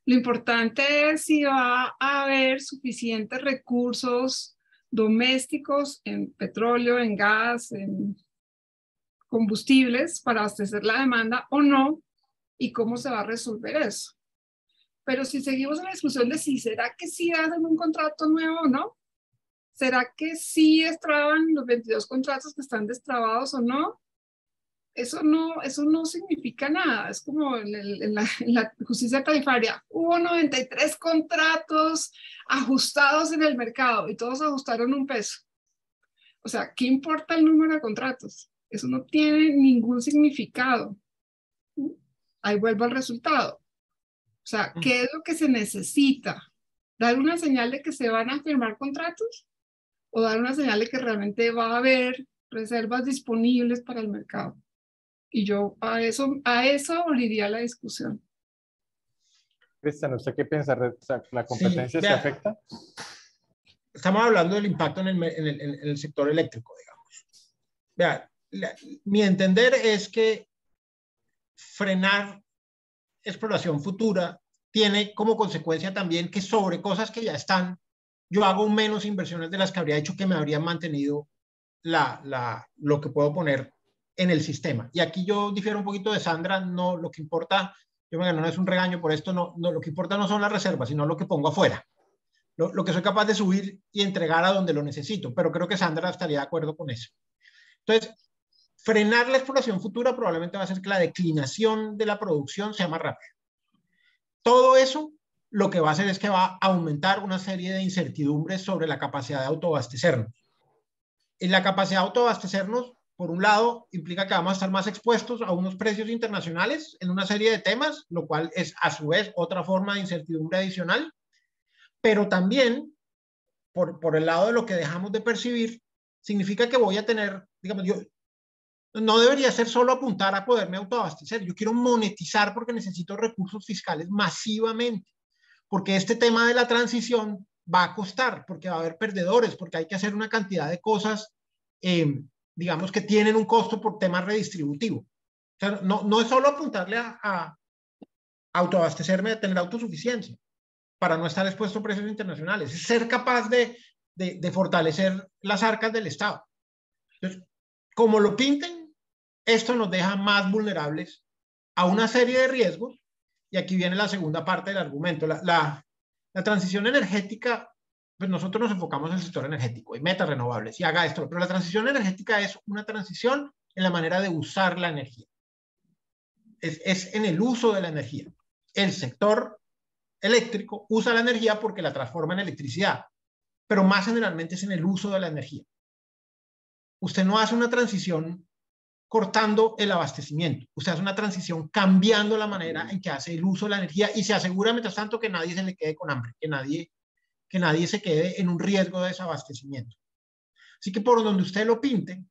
Speaker 3: Lo importante es si va a haber suficientes recursos domésticos en petróleo, en gas, en combustibles para abastecer la demanda o no, y cómo se va a resolver eso. Pero si seguimos en la discusión de si será que sí hacen un contrato nuevo o no, será que sí destraban los 22 contratos que están destrabados o no, eso no significa nada. Es como en la justicia tarifaria. Hubo 93 contratos ajustados en el mercado y todos ajustaron $1. O sea, ¿qué importa el número de contratos? Eso no tiene ningún significado. Ahí vuelvo al resultado. O sea, ¿qué es lo que se necesita? ¿Dar una señal de que se van a firmar contratos? ¿O dar una señal de que realmente va a haber reservas disponibles para el mercado? Y yo a eso abriría la discusión.
Speaker 1: Cristian, ¿usted qué piensa? ¿La competencia se afecta?
Speaker 2: Estamos hablando del impacto en el sector eléctrico, digamos. Vea, mi entender es que frenar exploración futura tiene como consecuencia también que sobre cosas que ya están, yo hago menos inversiones de las que habría hecho que me habrían mantenido lo que puedo poner en el sistema. Y aquí yo difiero un poquito de Sandra, no, lo que importa, no es un regaño por esto, no, lo que importa no son las reservas, sino lo que pongo afuera, lo que soy capaz de subir y entregar a donde lo necesito, pero creo que Sandra estaría de acuerdo con eso. Entonces, frenar la exploración futura probablemente va a hacer que la declinación de la producción sea más rápida. Todo eso lo que va a hacer es que va a aumentar una serie de incertidumbres sobre la capacidad de autoabastecernos. Y la capacidad de autoabastecernos, por un lado, implica que vamos a estar más expuestos a unos precios internacionales en una serie de temas, lo cual es a su vez otra forma de incertidumbre adicional, pero también, por el lado de lo que dejamos de percibir, significa que voy a tener, digamos, yo no debería ser solo apuntar a poderme autoabastecer, yo quiero monetizar porque necesito recursos fiscales masivamente, porque este tema de la transición va a costar, porque va a haber perdedores, porque hay que hacer una cantidad de cosas, digamos, que tienen un costo por tema redistributivo. O sea, no es solo apuntarle a autoabastecerme, a tener autosuficiencia, para no estar expuesto a precios internacionales, es ser capaz de fortalecer las arcas del Estado. Entonces, como lo pinten, esto nos deja más vulnerables a una serie de riesgos, y aquí viene la segunda parte del argumento. La transición energética, pues nosotros nos enfocamos en el sector energético y metas renovables y haga esto, pero la transición energética es una transición en la manera de usar la energía. es en el uso de la energía. El sector eléctrico usa la energía porque la transforma en electricidad, pero más generalmente es en el uso de la energía. Usted no hace una transición cortando el abastecimiento, usted hace una transición cambiando la manera en que hace el uso de la energía y se asegura, mientras tanto, que nadie se le quede con hambre, que nadie se quede en un riesgo de desabastecimiento. Así que por donde usted lo pinte,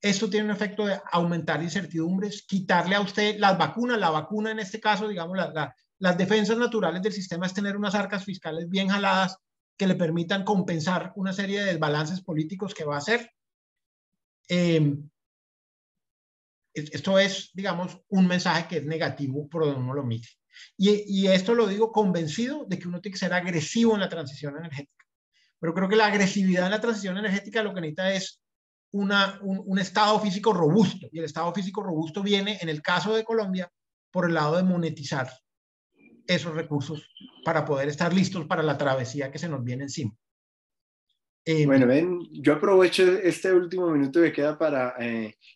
Speaker 2: esto tiene un efecto de aumentar incertidumbres, quitarle a usted las vacunas, la vacuna en este caso, digamos, las defensas naturales del sistema es tener unas arcas fiscales bien jaladas que le permitan compensar una serie de desbalances políticos que va a hacer. Esto es, digamos, un mensaje que es negativo por donde uno lo mire. Y esto lo digo convencido de que uno tiene que ser agresivo en la transición energética. Pero creo que la agresividad en la transición energética lo que necesita es un estado físico robusto. Y el estado físico robusto viene, en el caso de Colombia, por el lado de monetizar esos recursos para poder estar listos para la travesía que se nos viene encima.
Speaker 4: Bueno, ven, yo aprovecho este último minuto que queda para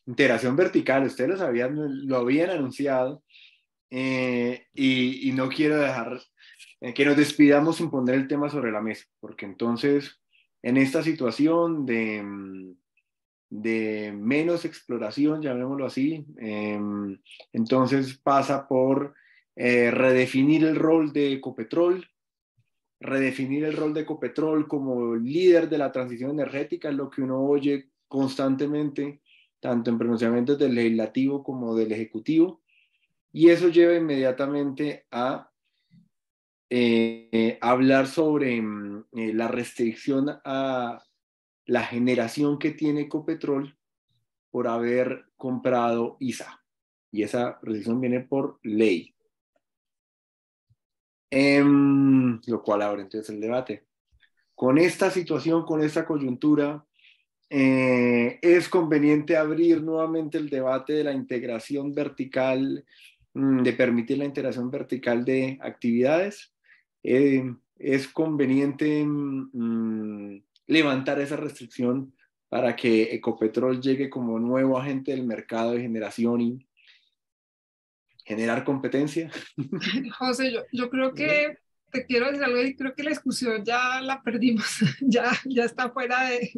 Speaker 4: integración vertical. Ustedes lo habían anunciado y no quiero dejar que nos despidamos sin poner el tema sobre la mesa, porque entonces en esta situación de menos exploración, llamémoslo así, entonces pasa por redefinir el rol de Ecopetrol. Redefinir el rol de Ecopetrol como líder de la transición energética es lo que uno oye constantemente, tanto en pronunciamientos del legislativo como del ejecutivo, y eso lleva inmediatamente a hablar sobre la restricción a la generación que tiene Ecopetrol por haber comprado ISA, y esa restricción viene por ley. Lo cual abre entonces el debate. Con esta situación, con esta coyuntura, es conveniente abrir nuevamente el debate de la integración vertical, de permitir la integración vertical de actividades. Es conveniente levantar esa restricción para que Ecopetrol llegue como nuevo agente del mercado de generación y generar competencia.
Speaker 3: José, yo creo que te quiero decir algo y creo que la discusión ya la perdimos, ya está fuera de,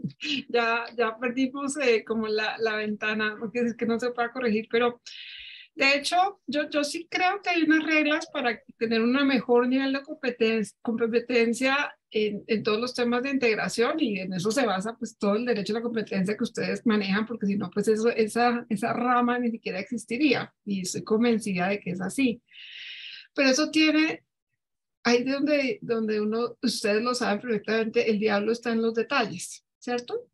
Speaker 3: ya perdimos como la ventana, porque es que no se puede corregir, pero de hecho yo sí creo que hay unas reglas para tener un mejor nivel de competencia en todos los temas de integración y en eso se basa pues todo el derecho a la competencia que ustedes manejan, porque si no pues esa rama ni siquiera existiría y estoy convencida de que es así. Pero eso tiene, ahí donde ustedes lo saben perfectamente, el diablo está en los detalles, ¿cierto?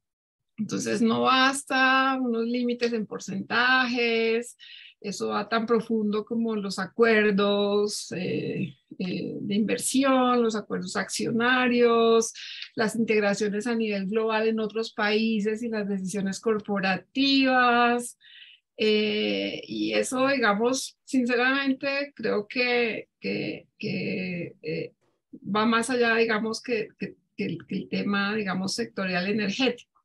Speaker 3: Entonces no basta unos límites en porcentajes, eso va tan profundo como los acuerdos de inversión, los acuerdos accionarios, las integraciones a nivel global en otros países y las decisiones corporativas. Y eso, digamos, sinceramente, creo que va más allá, digamos, que el tema, digamos, sectorial energético.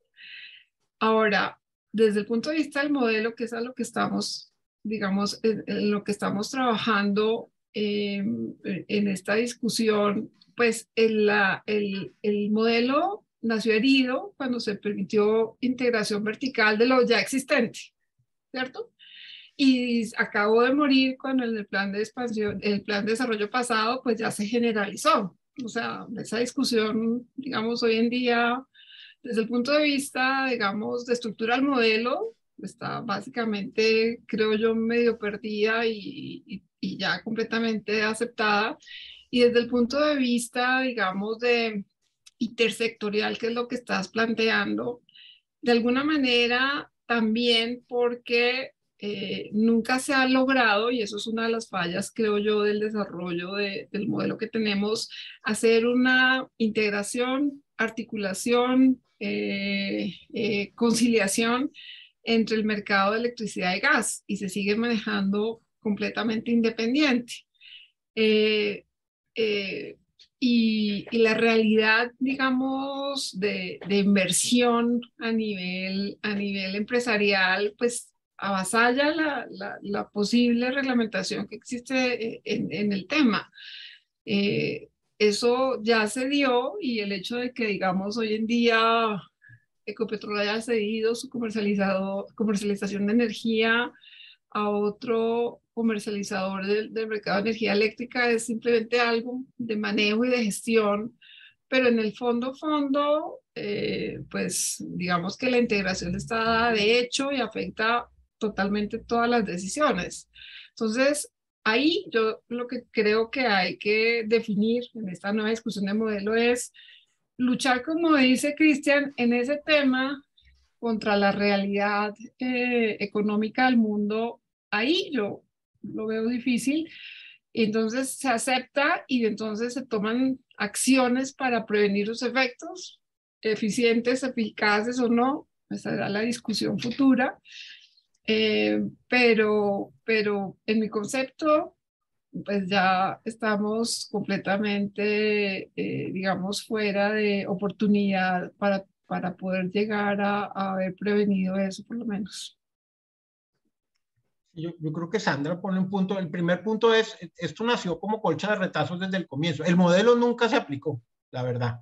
Speaker 3: Ahora, desde el punto de vista del modelo, que es a lo que estamos, digamos, en lo que estamos trabajando en esta discusión, pues el modelo nació herido cuando se permitió integración vertical de lo ya existente, ¿cierto? Y acabó de morir cuando en el plan de expansión, el plan de desarrollo pasado, pues ya se generalizó. O sea, esa discusión, digamos, hoy en día, desde el punto de vista, digamos, de estructura del modelo, está básicamente, creo yo, medio perdida y ya completamente aceptada. Y desde el punto de vista, digamos, de intersectorial, que es lo que estás planteando, de alguna manera también porque nunca se ha logrado, y eso es una de las fallas, creo yo, del desarrollo del modelo que tenemos, hacer una integración, articulación, conciliación entre el mercado de electricidad y gas, y se sigue manejando completamente independiente. Eh, eh, y la realidad, digamos, de inversión a nivel empresarial, pues avasalla la posible reglamentación que existe en el tema. Eso ya se dio y el hecho de que, digamos, hoy en día Ecopetrol haya cedido su comercialización de energía a otro comercializador del mercado de energía eléctrica es simplemente algo de manejo y de gestión, pero en el fondo, pues digamos que la integración está dada de hecho y afecta totalmente todas las decisiones. Entonces, ahí yo lo que creo que hay que definir en esta nueva discusión de modelo es luchar, como dice Cristian, en ese tema contra la realidad económica del mundo. Ahí yo lo veo difícil. Entonces se acepta y entonces se toman acciones para prevenir los efectos, eficientes, eficaces o no. Esa será la discusión futura. Pero en mi concepto, pues ya estamos completamente, digamos, fuera de oportunidad para poder llegar a haber prevenido eso, por lo menos.
Speaker 2: Yo creo que Sandra pone un punto. El primer punto es, esto nació como colcha de retazos desde el comienzo. El modelo nunca se aplicó, la verdad.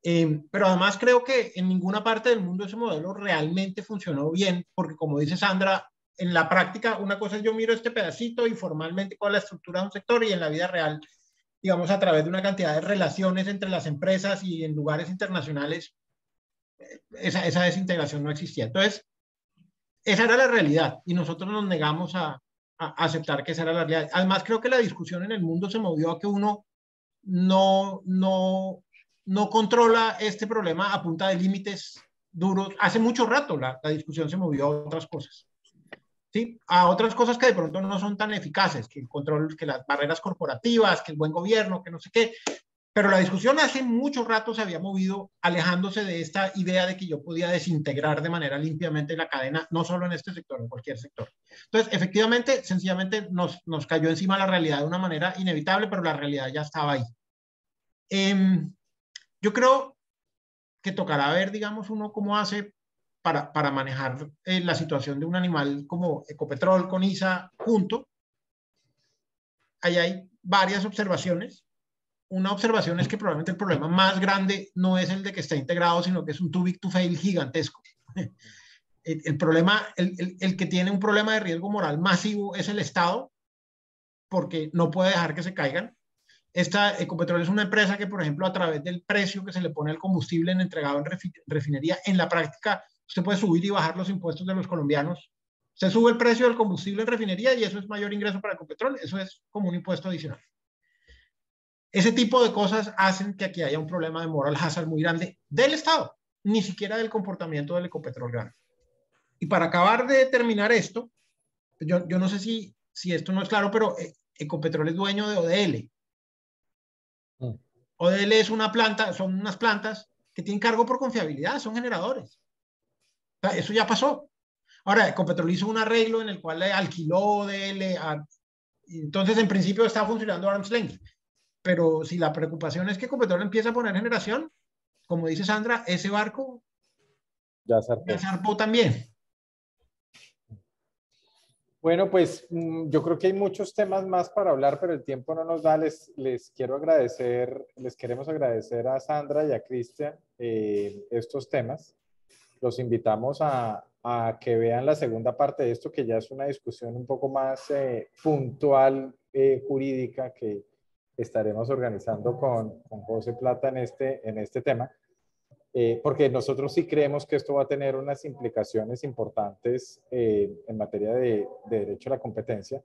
Speaker 2: Pero además creo que en ninguna parte del mundo ese modelo realmente funcionó bien, porque como dice Sandra, en la práctica una cosa es yo miro este pedacito y formalmente cuál es la estructura de un sector y en la vida real, digamos, a través de una cantidad de relaciones entre las empresas y en lugares internacionales, esa desintegración no existía. Entonces, esa era la realidad y nosotros nos negamos a aceptar que esa era la realidad. Además, creo que la discusión en el mundo se movió a que uno no controla este problema a punta de límites duros. Hace mucho rato la discusión se movió a otras cosas. ¿Sí? A otras cosas que de pronto no son tan eficaces, que el control, que las barreras corporativas, que el buen gobierno, que no sé qué. Pero la discusión hace mucho rato se había movido alejándose de esta idea de que yo podía desintegrar de manera limpiamente la cadena, no solo en este sector, en cualquier sector. Entonces, efectivamente, sencillamente nos cayó encima la realidad de una manera inevitable, pero la realidad ya estaba ahí. Yo creo que tocará ver, digamos, uno cómo hace para manejar la situación de un animal como Ecopetrol con ISA junto. Ahí hay varias observaciones. Una observación es que probablemente el problema más grande no es el de que está integrado, sino que es un too big to fail gigantesco. El problema, el que tiene un problema de riesgo moral masivo es el Estado, porque no puede dejar que se caigan. Esta Ecopetrol es una empresa que, por ejemplo, a través del precio que se le pone al combustible entregado en refinería, en la práctica, usted puede subir y bajar los impuestos de los colombianos. Usted sube el precio del combustible en refinería y eso es mayor ingreso para Ecopetrol, eso es como un impuesto adicional. Ese tipo de cosas hacen que aquí haya un problema de moral hazard muy grande del Estado, ni siquiera del comportamiento del Ecopetrol grande. Y para acabar de terminar esto, yo no sé si esto no es claro, pero Ecopetrol es dueño de ODL. ODL es una planta, son unas plantas que tienen cargo por confiabilidad, son generadores. O sea, eso ya pasó. Ahora, Ecopetrol hizo un arreglo en el cual le alquiló ODL, entonces en principio está funcionando arm's length. Pero si la preocupación es que Ecopetrol empieza a poner generación, como dice Sandra, ese barco
Speaker 1: ya
Speaker 2: zarpó también.
Speaker 1: Bueno, pues yo creo que hay muchos temas más para hablar, pero el tiempo no nos da. Les queremos agradecer a Sandra y a Cristian estos temas. Los invitamos a que vean la segunda parte de esto, que ya es una discusión un poco más puntual, jurídica, que estaremos organizando con José Plata en este tema. Porque nosotros sí creemos que esto va a tener unas implicaciones importantes en materia de derecho a la competencia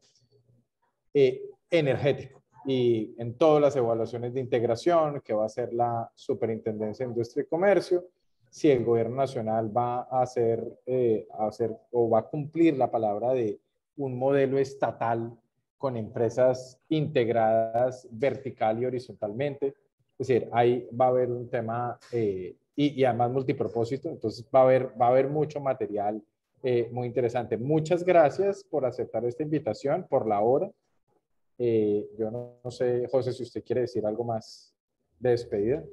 Speaker 1: energético y en todas las evaluaciones de integración que va a hacer la Superintendencia de Industria y Comercio, si el gobierno nacional va a hacer o va a cumplir la palabra de un modelo estatal con empresas integradas vertical y horizontalmente. Es decir, ahí va a haber un tema y además multipropósito, entonces va a haber mucho material muy interesante. Muchas gracias por aceptar esta invitación, por la hora. Yo no sé, José, si usted quiere decir algo más de despedida.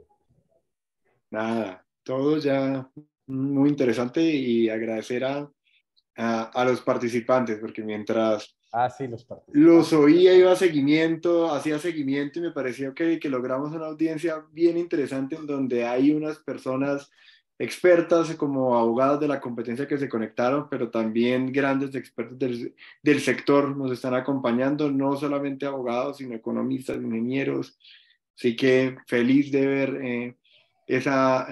Speaker 4: Nada, todo ya muy interesante y agradecer a a los participantes, porque mientras
Speaker 1: Sí, los participantes.
Speaker 4: los oía, hacía seguimiento y me pareció que logramos una audiencia bien interesante en donde hay unas personas expertas como abogados de la competencia que se conectaron, pero también grandes expertos del sector nos están acompañando, no solamente abogados, sino economistas, ingenieros. Así que feliz de ver esa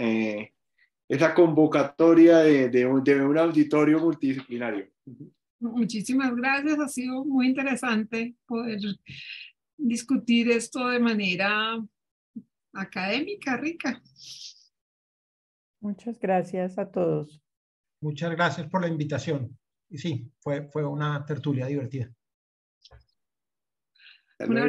Speaker 4: convocatoria de un auditorio multidisciplinario.
Speaker 3: Muchísimas gracias, ha sido muy interesante poder discutir esto de manera académica, rica.
Speaker 5: Muchas gracias a todos.
Speaker 2: Muchas gracias por la invitación. Y sí, fue una tertulia divertida.
Speaker 4: Hasta luego.